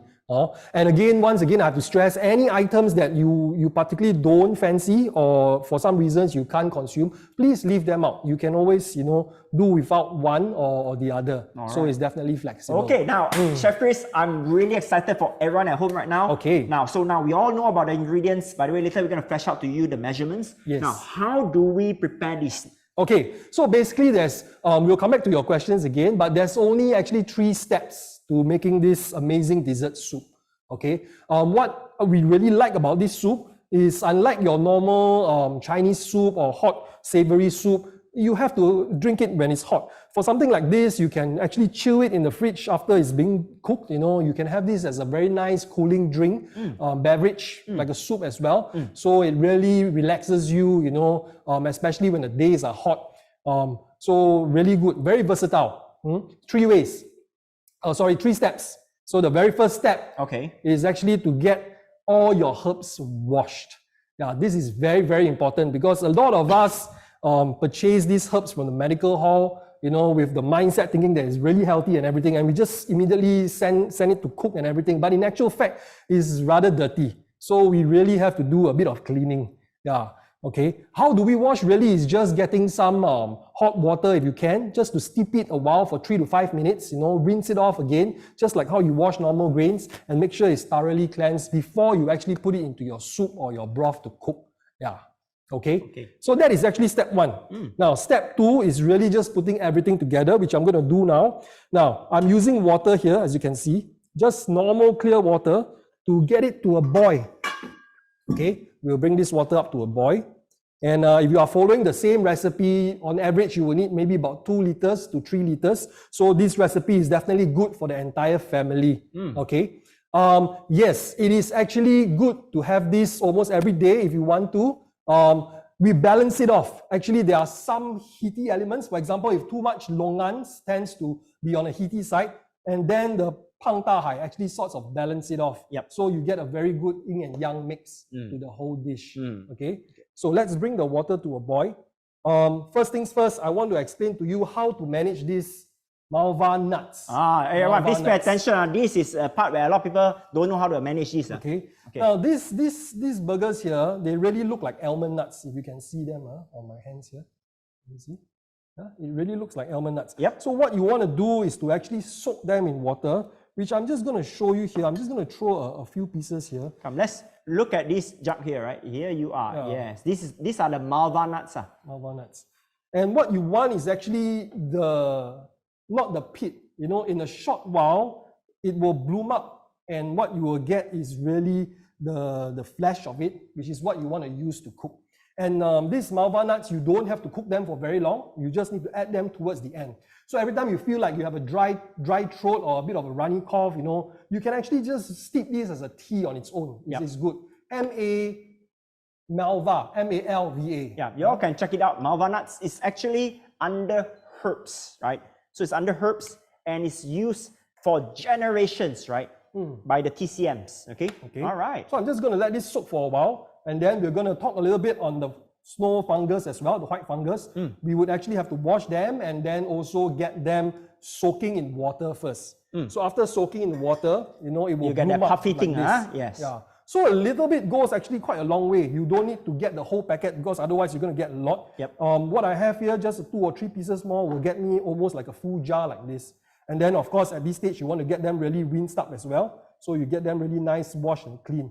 And once again, I have to stress, any items that you particularly don't fancy or for some reasons you can't consume, please leave them out. You can always, do without one or the other. So it's definitely flexible. Okay, now, Chef Chris, I'm really excited for everyone at home right now. Okay. Now we all know about the ingredients. By the way, later we're going to flash out to you the measurements. Yes. Now, how do we prepare this? Okay, so basically we'll come back to your questions again, but there's only actually 3 steps to making this amazing dessert soup. Okay, what we really like about this soup is, unlike your normal Chinese soup or hot savory soup, you have to drink it when it's hot. For something like this, you can actually chill it in the fridge after it's being cooked. You can have this as a very nice cooling drink, beverage, like a soup as well. So it really relaxes you, especially when the days are hot. So really good, very versatile. 3 steps. So the very first step is actually to get all your herbs washed. Yeah, this is very, very important because a lot of us purchase these herbs from the medical hall, with the mindset thinking that it's really healthy and everything, and we just immediately send it to cook and everything. But in actual fact, it's rather dirty. So we really have to do a bit of cleaning. Yeah. Okay. How do we wash? Really is just getting some hot water if you can, just to steep it a while for 3 to 5 minutes, rinse it off again, just like how you wash normal grains, and make sure it's thoroughly cleansed before you actually put it into your soup or your broth to cook. Yeah. Okay. So that is actually step 1. Now, step 2 is really just putting everything together, which I'm going to do now. Now, I'm using water here, as you can see, just normal clear water to get it to a boil. Okay, we'll bring this water up to a boil. And if you are following the same recipe, on average, you will need maybe about 2 liters to 3 liters. So this recipe is definitely good for the entire family. Okay. Yes, it is actually good to have this almost every day if you want to. We balance it off. Actually, there are some heaty elements. For example, if too much longans tends to be on a heaty side, and then the pang da hai actually sorts of balance it off. So you get a very good yin and yang mix to the whole dish. Okay. So let's bring the water to a boil. First things first, I want to explain to you how to manage these malva nuts. Everyone, please pay attention. This is a part where a lot of people don't know how to manage this. Okay. Now these burgers here, they really look like almond nuts. If you can see them on my hands here, you see. It really looks like almond nuts. So what you want to do is to actually soak them in water, which I'm just going to show you here. I'm just going to throw a few pieces here. Come, let's look at this jug here, right? Here you are. Yes, these are the malva nuts. Malva nuts. And what you want is actually not the pit. In a short while, it will bloom up, and what you will get is really the flesh of it, which is what you want to use to cook. And these malva nuts, you don't have to cook them for very long. You just need to add them towards the end. So every time you feel like you have a dry throat or a bit of a runny cough, you can actually just steep this as a tea on its own. It's good. Malva, M-A-L-V-A. Yeah, you all can check it out. Malva nuts is actually under herbs, right? So it's under herbs, and it's used for generations, right? By the TCMs. Okay. All right. So I'm just going to let this soak for a while. And then we're going to talk a little bit on the snow fungus as well, the white fungus. We would actually have to wash them and then also get them soaking in water first. So after soaking in water, it will you get that puffy thing, like Yes. Yeah. So a little bit goes actually quite a long way. You don't need to get the whole packet because otherwise you're going to get a lot. What I have here, just 2 or 3 pieces more, will get me almost like a full jar like this. And then of course at this stage you want to get them really rinsed up as well. So you get them really nice, washed and clean.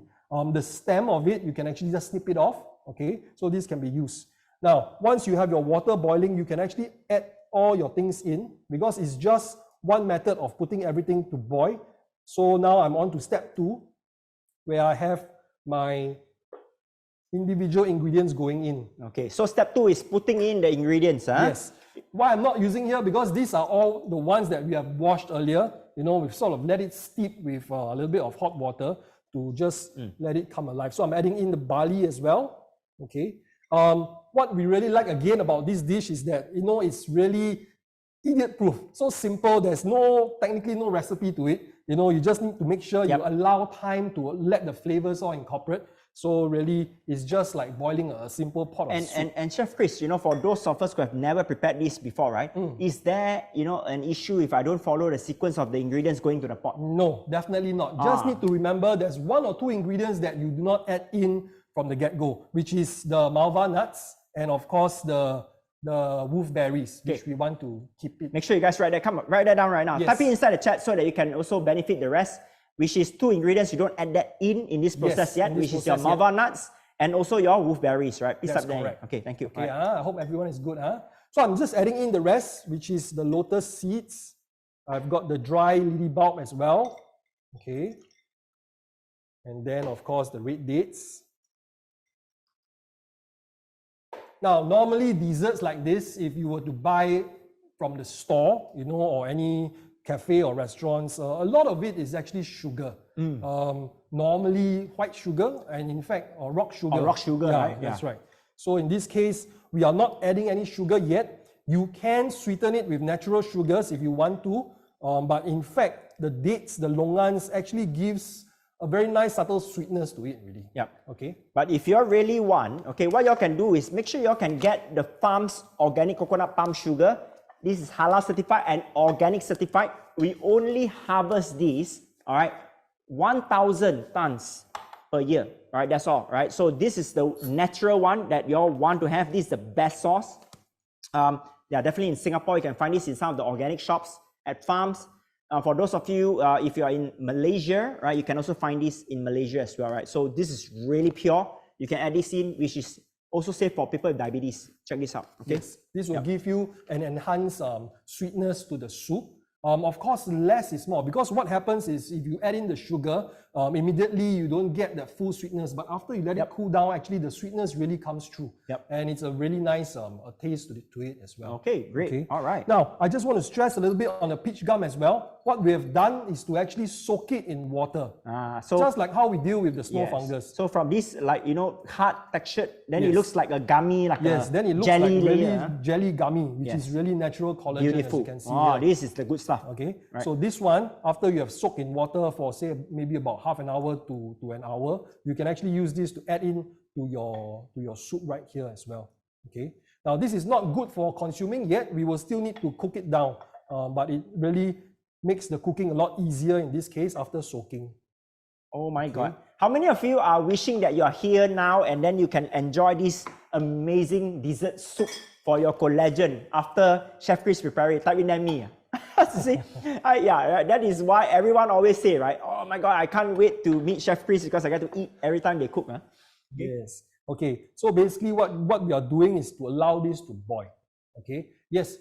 The stem of it, you can actually just snip it off, okay? So this can be used. Now, once you have your water boiling, you can actually add all your things in because it's just one method of putting everything to boil. So now I'm on to step 2, where I have my individual ingredients going in. Okay, so step 2 is putting in the ingredients, Yes. Why I'm not using here, because these are all the ones that we have washed earlier. We've sort of let it steep with a little bit of hot water to just let it come alive. So I'm adding in the barley as well. Okay. What we really like again about this dish is that, it's really idiot-proof. So simple. There's technically no recipe to it. You just need to make sure you allow time to let the flavors all incorporate. So really, it's just like boiling a simple pot of soup. And Chef Chris, for those of us who have never prepared this before, right? Is there, an issue if I don't follow the sequence of the ingredients going to the pot? No, definitely not. Just need to remember there's 1 or 2 ingredients that you do not add in from the get-go, which is the malva nuts and of course the wolfberries, which we want to keep it. Make sure you guys write that down right now. Yes. Type it inside the chat so that you can also benefit the rest, which is 2 ingredients you don't add that in this process yet, which is your malva nuts and also your wolfberries, right? Please That's type that in. correct. Okay, thank you. Okay, I hope everyone is good. So I'm just adding in the rest, which is the lotus seeds. I've got the dry lily bulb as well. Okay. And then, of course, the red dates. Now, normally desserts like this, if you were to buy from the store, or any cafe or restaurants, a lot of it is actually sugar. Normally white sugar and in fact, or rock sugar. Or rock sugar, right? That's right. So in this case, we are not adding any sugar yet. You can sweeten it with natural sugars if you want to, but in fact, the dates, the longans actually gives a very nice subtle sweetness to it really. Okay. But if you really want, what you can do is make sure you can get the farm's organic coconut palm sugar. This is halal certified and organic certified. We only harvest these, 1,000 tons per year, right? That's all, right? So this is the natural one that you all want to have. This is the best sauce. Yeah, definitely in Singapore, you can find this in some of the organic shops, at farms. For those of you, if you are in Malaysia, right, you can also find this in Malaysia as well, right? So this is really pure. You can add this in, which is also safe for people with diabetes. Check this out, okay? Yes, this will give you an enhanced sweetness to the soup. Of course, less is more, because what happens is if you add in the sugar, immediately you don't get that full sweetness, but after you let it cool down, actually the sweetness really comes through. And it's a really nice taste to it as well. Okay, great. All right. Now, I just want to stress a little bit on the peach gum as well. What we have done is to actually soak it in water. So just like how we deal with the snow fungus. So from this, like, you know, hard textured, then it looks like a gummy, like a then it looks jelly like really layer. jelly gummy, which is really natural collagen, Beautiful. as you can see Oh, here. this is the good stuff. Okay, Right. so this one, after you have soaked in water for say maybe about half an hour to an hour, you can actually use this to add in to your soup right here as well. Okay, now this is not good for consuming yet. We will still need to cook it down, but it really makes the cooking a lot easier in this case after soaking. Oh my God. How many of you are wishing that you are here now and then you can enjoy this amazing dessert soup for your collagen after Chef Chris prepare it? Type in that me. See, yeah, that is why everyone always say, right? Oh my God, I can't wait to meet Chef Chris because I get to eat every time they cook. Huh? Yes. Okay. So basically, what we are doing is to allow this to boil. Okay. Yes.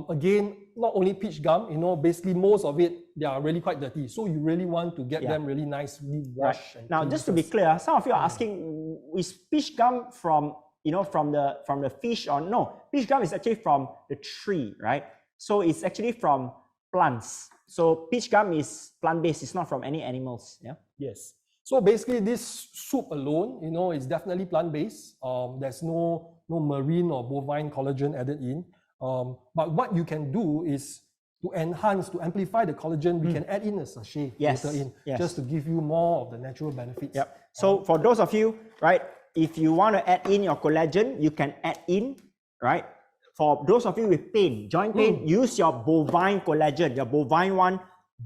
Again, not only peach gum. You know, basically most of it they are really quite dirty. So you really want to get them really nicely washed. Right. Now, just to be clear, some of you are asking, is peach gum from from the fish or no? Peach gum is actually from the tree, right? So it's actually from plants. So peach gum is plant-based. It's not from any animals. Yeah. Yes. So basically, this soup alone, you know, is definitely plant-based. There's no marine or bovine collagen added in. But what you can do is to enhance, to amplify the collagen, we can add in a sachet later in, just to give you more of the natural benefits. Yep. So for those of you, right, if you want to add in your collagen, you can add in, right? For those of you with pain, joint pain, use your bovine collagen, your bovine one,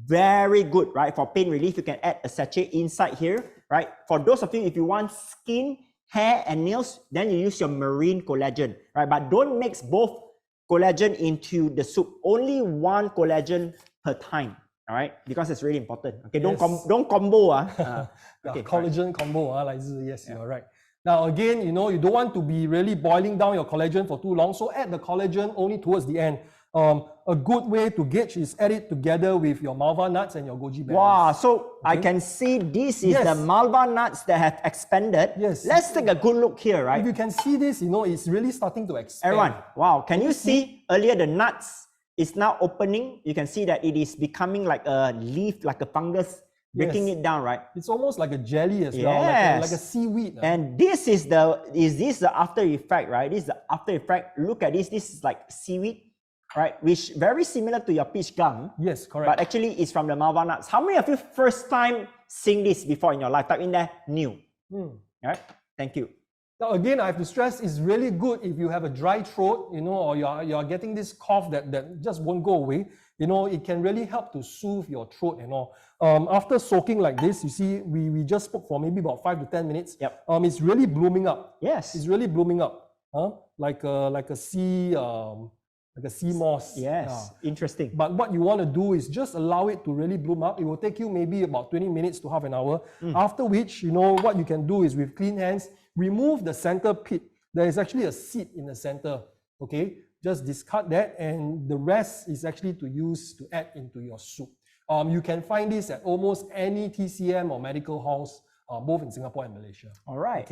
very good, right? For pain relief, you can add a sachet inside here, right? For those of you, if you want skin, hair, and nails, then you use your marine collagen, right? But don't mix both collagen into the soup. Only one collagen per time, all right? Because it's really important. Okay, don't combo. Okay, collagen combo, like this, yes, you're right. Now again, you know, you don't want to be really boiling down your collagen for too long, so add the collagen only towards the end. A good way to gauge is add it together with your malva nuts and your goji berries. Wow, so I can see this is the malva nuts that have expanded. Yes. Let's take a good look here, right? If you can see this, you know, it's really starting to expand. Everyone, wow, can you see earlier the nuts is now opening? You can see that it is becoming like a leaf, like a fungus, breaking it down, right? It's almost like a jelly as well, like a seaweed. And this is the after effect, right? This is the after effect. Look at this. This is like seaweed, right? Which very similar to your peach gum. Yes, correct. But actually, it's from the malva nuts. How many of you first time seeing this before in your life? Type in there, new. All right. Thank you. Now again, I have to stress, it's really good if you have a dry throat, you know, or you're getting this cough that just won't go away. You know, it can really help to soothe your throat and all. After soaking like this, you see, we just spoke for maybe about 5 to 10 minutes. Yep. It's really blooming up. Yes. It's really blooming up. Like a sea moss. Yes. Interesting. But what you want to do is just allow it to really bloom up. It will take you maybe about 20 minutes to half an hour. After which, you know, what you can do is with clean hands, remove the center pit. There is actually a seed in the center. Okay, just discard that, and the rest is actually to use to add into your soup. You can find this at almost any TCM or medical halls, both in Singapore and Malaysia. All right.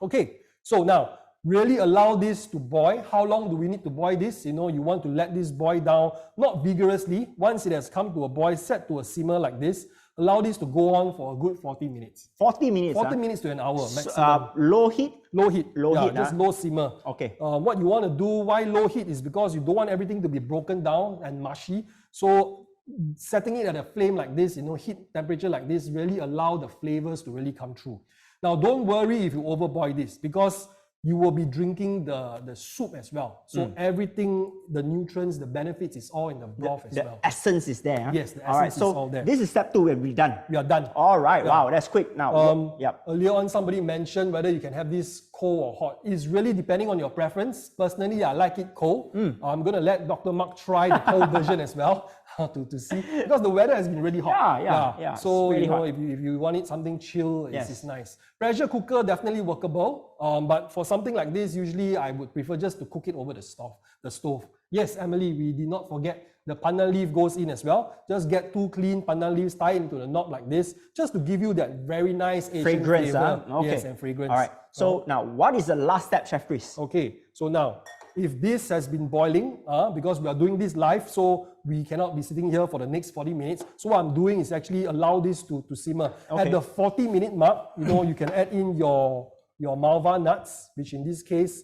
Okay. So now, really allow this to boil. How long do we need to boil this? You know, you want to let this boil down, not vigorously. Once it has come to a boil, set to a simmer like this. Allow this to go on for a good 40 minutes. 40 minutes? 40 minutes to an hour maximum. Low heat? Low heat. Low heat, just low simmer. Okay. What you want to do, why low heat, is because you don't want everything to be broken down and mushy. So setting it at a flame like this, you know, heat temperature like this, really allow the flavors to really come through. Now, don't worry if you overboil this, because you will be drinking the soup as well. So everything, the nutrients, the benefits is all in the broth as The well. essence is there. Huh? Yes, the All right, essence so is all there. this is step 2 and we're done. We are done. All right, Yeah. wow, that's quick. Now, yep. Earlier on, somebody mentioned whether you can have this cold or hot. It's really depending on your preference. Personally, I like it cold. I'm going to let Dr. Mark try the cold version as well to see, because the weather has been really hot. Yeah, So, it's really you know, hot. if you want it something chill, Yes. it's nice. Pressure cooker, definitely workable. But for something like this, usually I would prefer just to cook it over the stove. Yes, Emily, we did not forget the pandan leaf goes in as well. Just get 2 clean pandan leaves, tie into the knot like this, just to give you that very nice Asian Fragrance, flavor. Okay. Yes, and fragrance. All right, so now what is the last step, Chef Chris? Okay, so now, if this has been boiling, because we are doing this live, so we cannot be sitting here for the next 40 minutes. So what I'm doing is actually allow this to simmer. Okay. At the 40-minute mark, you know, you can add in your malva nuts, which in this case,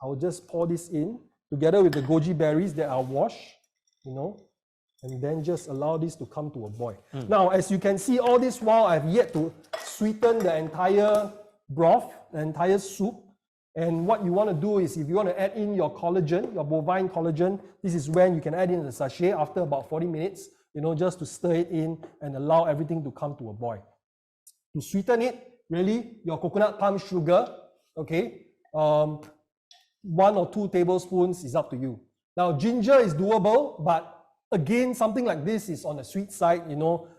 I will just pour this in together with the goji berries that are washed, you know, and then just allow this to come to a boil. Now, as you can see, all this while I've yet to sweeten the entire broth, the entire soup. And what you want to do is, if you want to add in your collagen, your bovine collagen, this is when you can add in the sachet after about 40 minutes, you know, just to stir it in and allow everything to come to a boil. To sweeten it, really, your coconut palm sugar, okay, 1 or 2 tablespoons is up to you. Now, ginger is doable, but again, something like this is on the sweet side, you know.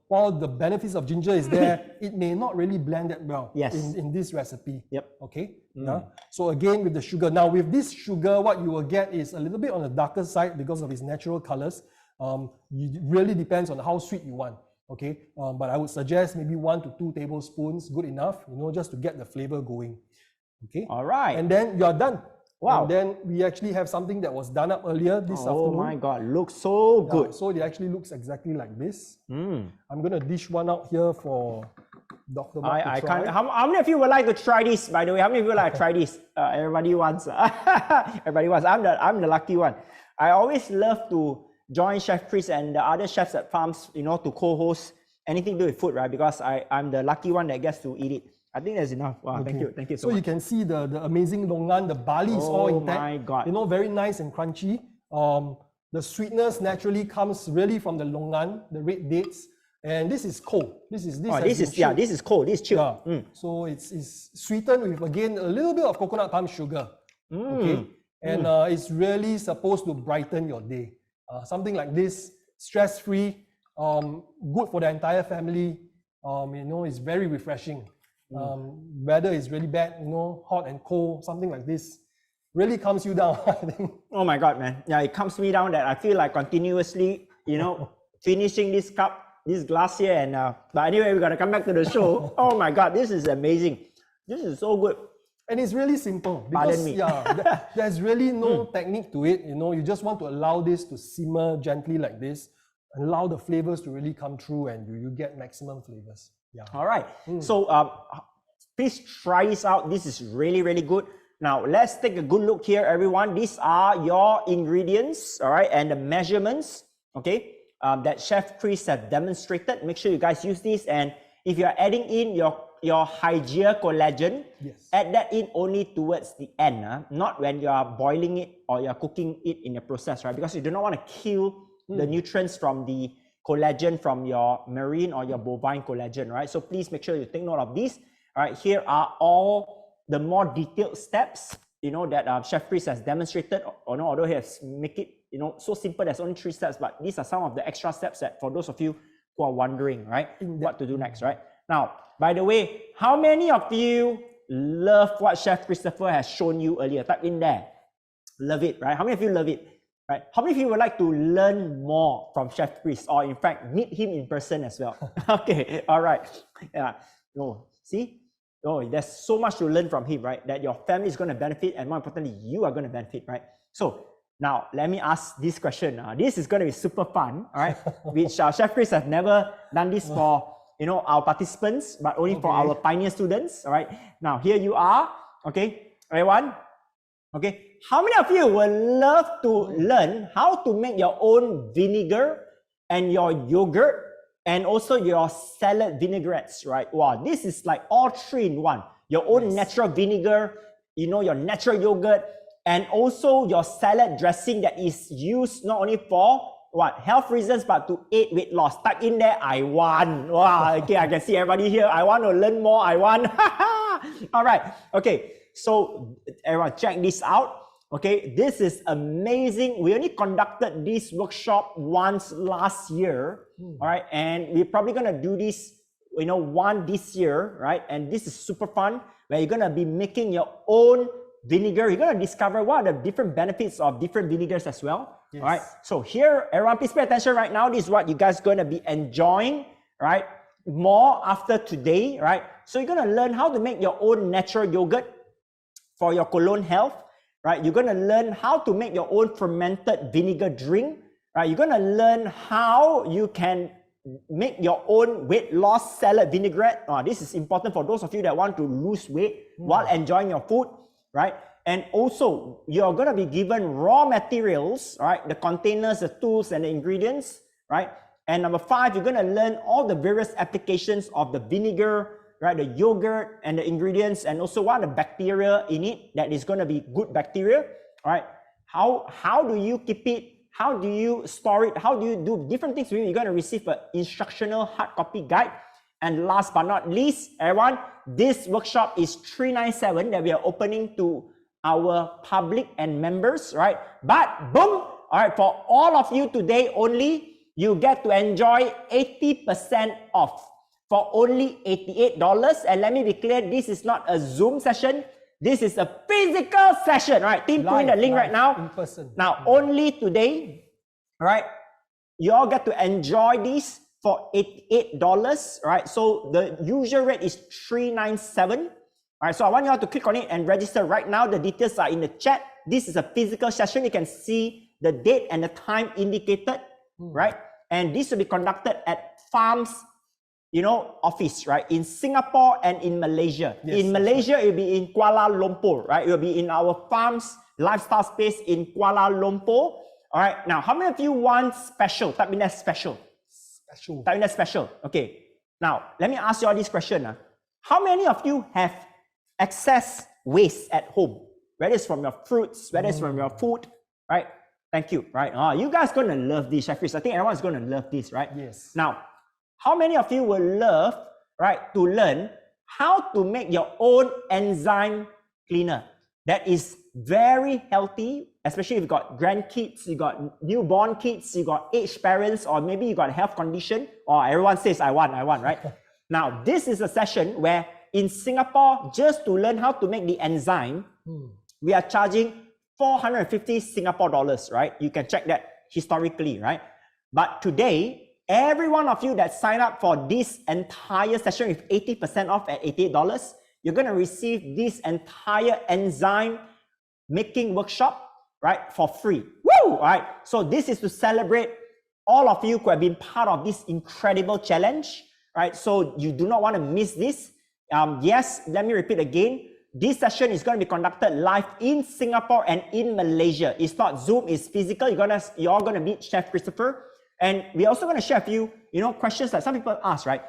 While the benefits of ginger is there, it may not really blend that well in this recipe. Yep. Okay. Yeah. So again, with the sugar. Now, with this sugar, what you will get is a little bit on the darker side because of its natural colors. It really depends on how sweet you want. Okay. But I would suggest maybe 1 to 2 tablespoons, good enough, you know, just to get the flavor going. Okay. All right. And then you are done. Wow. And then we actually have something that was done up earlier this afternoon. Oh my God, looks so Yeah, good. so it actually looks exactly like this. I'm going to dish one out here for Dr. Mark I to try. can't. How many of you would like to try this? By the way, how many of you would like to try this? Everybody wants. Everybody wants. I'm the lucky one. I always love to join Chef Chris and the other chefs at farms, you know, to co-host anything to do with food, right? Because I'm the lucky one that gets to eat it. I think that's enough. Wow, Okay. thank you so So you much. can see the amazing longan, the barley is all Oh intact. my God. You know, very nice and crunchy. The sweetness naturally comes really from the longan, the red dates. And this is cold. This has been chilled. This is cold. This is chilled. Yeah. So it's sweetened with, again, a little bit of coconut palm sugar. Okay. And it's really supposed to brighten your day. Something like this, stress-free, good for the entire family. You know, it's very refreshing. Weather is really bad, you know, hot and cold, something like this really calms you down, I think. Oh my God, man. Yeah, it calms me down that I feel like continuously, you know, finishing this cup, this glass here. And but anyway, we got to come back to the show. Oh my God, this is amazing. This is so good. And it's really simple Pardon because me. there's really no technique to it. You know, you just want to allow this to simmer gently like this, allow the flavors to really come through, and you get maximum flavors. Yeah. All right. So please try this out. This is really, really good. Now, let's take a good look here, everyone. These are your ingredients, all right, and the measurements, okay, that Chef Chris has demonstrated. Make sure you guys use this. And if you're adding in your Hygia collagen, add that in only towards the end, not when you are boiling it or you're cooking it in the process, right? Because you do not want to kill the nutrients from the collagen from your marine or your bovine collagen, right? So please make sure you take note of these. All right, here are all the more detailed steps, you know, that Chef Chris has demonstrated, or no, although he has make it, you know, so simple. There's only 3 steps, but these are some of the extra steps that for those of you who are wondering, right, what to do next, right? Now, by the way, how many of you love what Chef Christopher has shown you earlier? Type in there. Love it, right? How many of you love it? Right? How many of you would like to learn more from Chef Chris, or in fact, meet him in person as well? Okay, all right. Yeah. No, see? Oh, there's so much to learn from him, right? That your family is going to benefit, and more importantly, you are going to benefit, right? So now let me ask this question. This is going to be super fun, all right? Which Chef Chris has never done this for, you know, our participants, but only for our pioneer students, all right? Now here you are, okay, everyone, okay. How many of you would love to learn how to make your own vinegar and your yogurt and also your salad vinaigrettes, right? Wow, this is like all 3 in 1. your own natural vinegar, your natural yogurt, and also your salad dressing that is used not only for health reasons, but to aid weight loss. Type in there, I want. Wow, okay, I can see everybody here. I want to learn more. I want. All right, okay. So everyone, check this out. Okay, this is amazing. We only conducted this workshop once last year. All right, and we're probably gonna do this, one this year, right? And this is super fun, where you're gonna be making your own vinegar. You're gonna discover what are the different benefits of different vinegars as well. Yes. All right, so here, everyone, please pay attention right now. This is what you guys gonna be enjoying, right? More after today, right? So you're gonna learn how to make your own natural yogurt for your colon health, right? You're gonna learn how to make your own fermented vinegar drink, right? You're gonna learn how you can make your own weight loss salad vinaigrette. This is important for those of you that want to lose weight while enjoying your food, right? And also, you're gonna be given raw materials, right? The containers, the tools, and the ingredients, right? And number 5, you're gonna learn all the various applications of the vinegar, right? The yogurt and the ingredients, and also what are the bacteria in it that is gonna be good bacteria, right? How do you keep it? How do you store it? How do you do different things with it? You're gonna receive an instructional hard copy guide. And last but not least, everyone, this workshop is $397 that we are opening to our public and members, right? But boom, all right, for all of you today only, you get to enjoy 80% off for only $88. And let me be clear, this is not a Zoom session. This is a physical session, right? Team, put in the link right now. In person. Now, only today, right? You all get to enjoy this for $88, right? So the usual rate is $397. All right, so I want you all to click on it and register right now. The details are in the chat. This is a physical session. You can see the date and the time indicated, right? And this will be conducted at Farms, office, right? In Singapore and in Malaysia. Yes, in Malaysia, it will be in Kuala Lumpur, right? It will be in our Farms lifestyle space in Kuala Lumpur. All right, now, how many of you want special? Type in that special. Special. Type in that special. Okay. Now, let me ask you all this question. How many of you have excess waste at home? Whether it's from your fruits, whether it's from your food, right? Thank you, right? You guys gonna love this, Chef Chris. I think everyone's gonna love this, right? Yes. Now, how many of you will love, right, to learn how to make your own enzyme cleaner that is very healthy, especially if you've got grandkids, you got newborn kids, you got aged parents, or maybe you got a health condition, or everyone says, I want, right? Now, this is a session where in Singapore, just to learn how to make the enzyme, we are charging 450 Singapore dollars, right? You can check that historically, right? But today, every one of you that sign up for this entire session with 80% off at $88, you're going to receive this entire enzyme making workshop, right, for free. Woo! All right. So this is to celebrate all of you who have been part of this incredible challenge, right? So you do not want to miss this. Yes, let me repeat again. This session is going to be conducted live in Singapore and in Malaysia. It's not Zoom, it's physical. You're all going to meet Chef Christopher. And we're also going to share with you, questions that some people ask, right?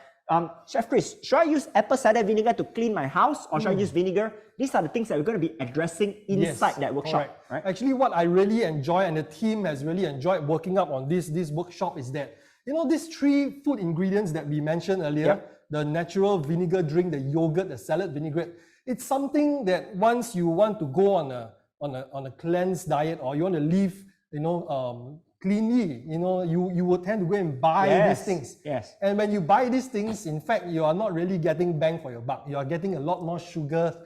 Chef Chris, should I use apple cider vinegar to clean my house, or should I use vinegar? These are the things that we're going to be addressing inside that workshop. Right. Actually, what I really enjoy, and the team has really enjoyed working up on this workshop, is that, these 3 food ingredients that we mentioned earlier, the natural vinegar drink, the yogurt, the salad vinaigrette, it's something that once you want to go on a cleansed diet, or you want to live, cleanly, you will tend to go and buy these things. Yes. And when you buy these things, in fact, you are not really getting bang for your buck. You are getting a lot more sugar,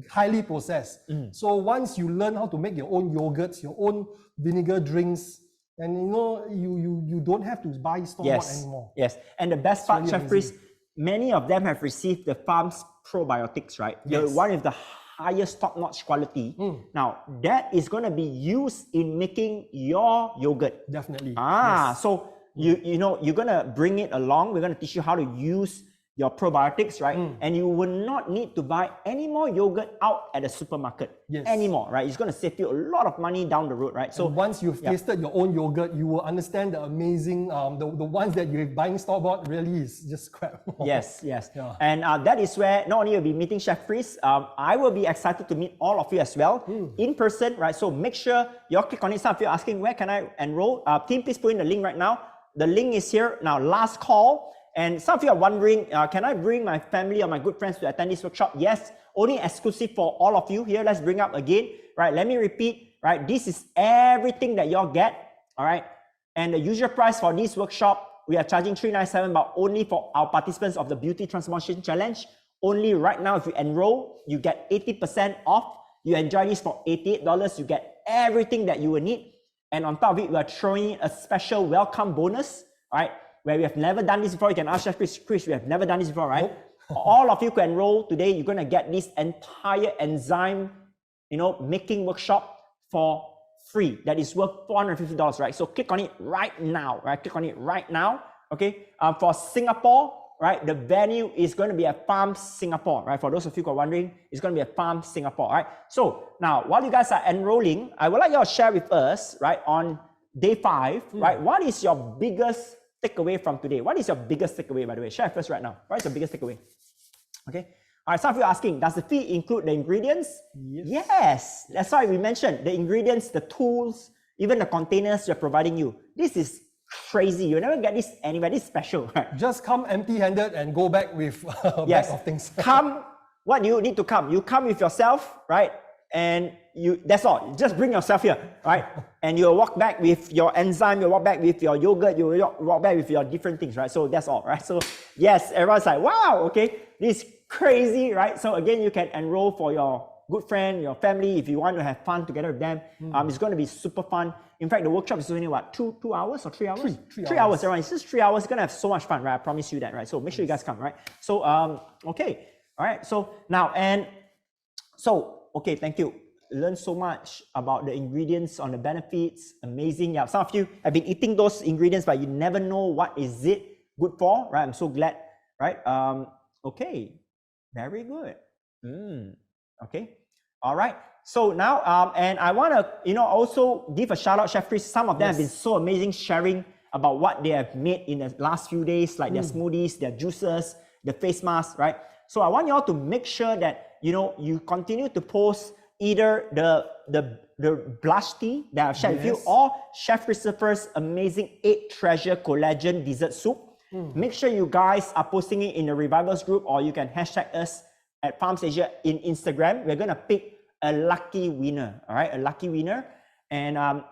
highly processed. So once you learn how to make your own yogurts, your own vinegar drinks, and you don't have to buy store-bought anymore. Yes. And the best part, Chef Chris, many of them have received the Farms probiotics, right? Yes. One of the highest top-notch quality. Now, that is going to be used in making your yogurt. Definitely. So you're going to bring it along. We're going to teach you how to use your probiotics, right? And you will not need to buy any more yogurt out at the supermarket anymore, right? It's going to save you a lot of money down the road, right? So once you've tasted your own yogurt, you will understand the amazing, the ones that you're buying store-bought really is just crap. Yes. And that is where not only you'll be meeting Chef Chris, I will be excited to meet all of you as well in person, right? So make sure you all click on it. Some of you are asking, where can I enroll? Team, please put in the link right now. The link is here. Now, last call. And some of you are wondering, can I bring my family or my good friends to attend this workshop? Yes, only exclusive for all of you. Here, let's bring up again, right? Let me repeat, right? This is everything that y'all get, all right? And the usual price for this workshop, we are charging $397, but only for our participants of the Beauty Transformation Challenge. Only right now, if you enroll, you get 80% off. You enjoy this for $88. You get everything that you will need. And on top of it, we are throwing in a special welcome bonus, right? Where we have never done this before. You can ask Chef Chris, we have never done this before, right? All of you can enroll today. You're going to get this entire enzyme, making workshop for free. That is worth $450, right? So click on it right now, right? Click on it right now, okay? For Singapore, right? The venue is going to be at Farm Singapore, right? For those of you who are wondering, it's going to be at Farm Singapore, right? So now, while you guys are enrolling, I would like you to share with us, right, on day 5, right? What is your biggest takeaway from today? What is your biggest takeaway, by the way? Share first right now. What is your biggest takeaway? Okay. All right, some of you are asking, does the fee include the ingredients? Yes. That's why we mentioned the ingredients, the tools, even the containers we're providing you. This is crazy. You'll never get this anywhere. This is special, right? Just come empty-handed and go back with a bag of things. What do you need to come? You come with yourself, right? And that's all. Just bring yourself here, right? And you'll walk back with your enzyme, you'll walk back with your yogurt, you'll walk back with your different things, right? So that's all, right? So yes, everyone's like, wow, okay, this is crazy, right? So again, you can enroll for your good friend, your family, if you want to have fun together with them. It's going to be super fun. In fact, the workshop is only what, 2 hours or 3 hours? 3 hours, everyone. It's just 3 hours. It's going to have so much fun, right? I promise you that, right? So make sure you guys come, right? So, okay. All right. So now, okay, thank you. Learn so much about the ingredients, on the benefits. Amazing. Yeah, some of you have been eating those ingredients, but you never know what is it good for, right? I'm so glad, right? Okay, very good. Okay, all right. So now, and I want to, also give a shout out, Chef Chris. Some of them have been so amazing, sharing about what they have made in the last few days, like their smoothies, their juices, the face masks, right? So I want you all to make sure that you continue to post either the blush tea that I've shared with you, or Chef Christopher's amazing 8 Treasure Collagen Dessert Soup. Make sure you guys are posting it in the Revivals group, or you can hashtag us at Farms Asia in Instagram. We're gonna pick a lucky winner, all right? A lucky winner. And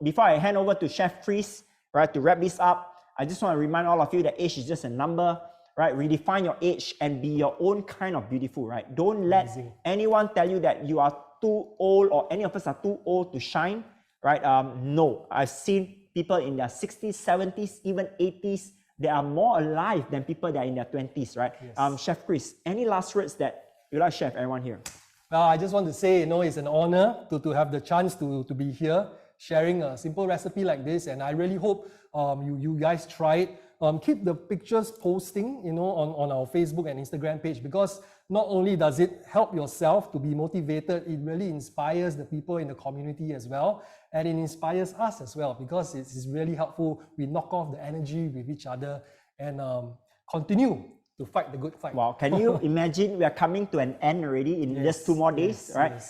before I hand over to Chef Chris, right, to wrap this up, I just want to remind all of you that age is just a number. Right, redefine your age and be your own kind of beautiful, right? Don't let anyone tell you that you are too old or any of us are too old to shine, right? No, I've seen people in their 60s, 70s, even 80s. They are more alive than people that are in their 20s, right? Chef Chris, any last words that you'd like to share with everyone here? Well, I just want to say, it's an honor to have the chance to be here sharing a simple recipe like this, and I really hope you guys try it. Keep the pictures posting, on our Facebook and Instagram page, because not only does it help yourself to be motivated, it really inspires the people in the community as well, and it inspires us as well, because it's really helpful. We knock off the energy with each other and continue to fight the good fight. Wow, can you imagine we are coming to an end already in just 2 more days, right?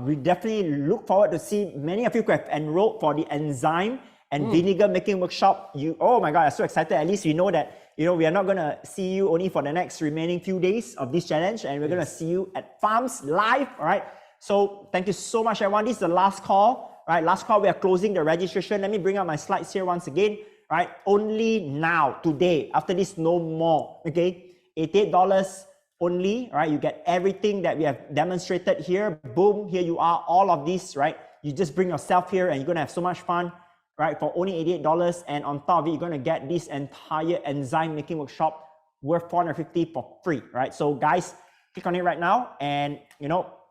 We definitely look forward to see many of you who have enrolled for the enzyme and vinegar making workshop. Oh my God, I'm so excited. At least we know that, we are not going to see you only for the next remaining few days of this challenge, and we're going to see you at Farms live, all right? So thank you so much, everyone. This is the last call, right? Last call, we are closing the registration. Let me bring up my slides here once again, right? Only now, today, after this, no more, okay? $88 only, right? You get everything that we have demonstrated here. Boom, here you are, all of this, right? You just bring yourself here and you're going to have so much fun, right? For only $88, and on top of it, you're going to get this entire enzyme making workshop worth $450 for free, right? So guys, click on it right now, and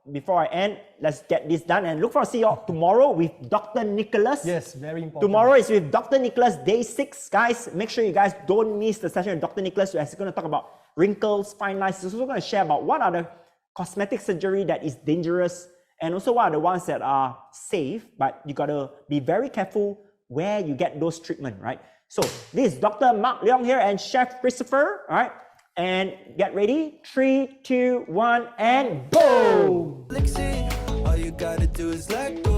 before I end, let's get this done and look forward to see you all tomorrow with Dr. Nicholas. Yes, very important. Tomorrow is with Dr. Nicholas, day 6. Guys, make sure you guys don't miss the session with Dr. Nicholas, as he's going to talk about wrinkles, fine lines. He's also going to share about what are the cosmetic surgery that is dangerous and also what are the ones that are safe, but you got to be very careful where you get those treatment, right? So this is Dr. Mark Leong here and Chef Christopher, all right? And get ready, 3, 2, 1, and boom! All you gotta do is let go.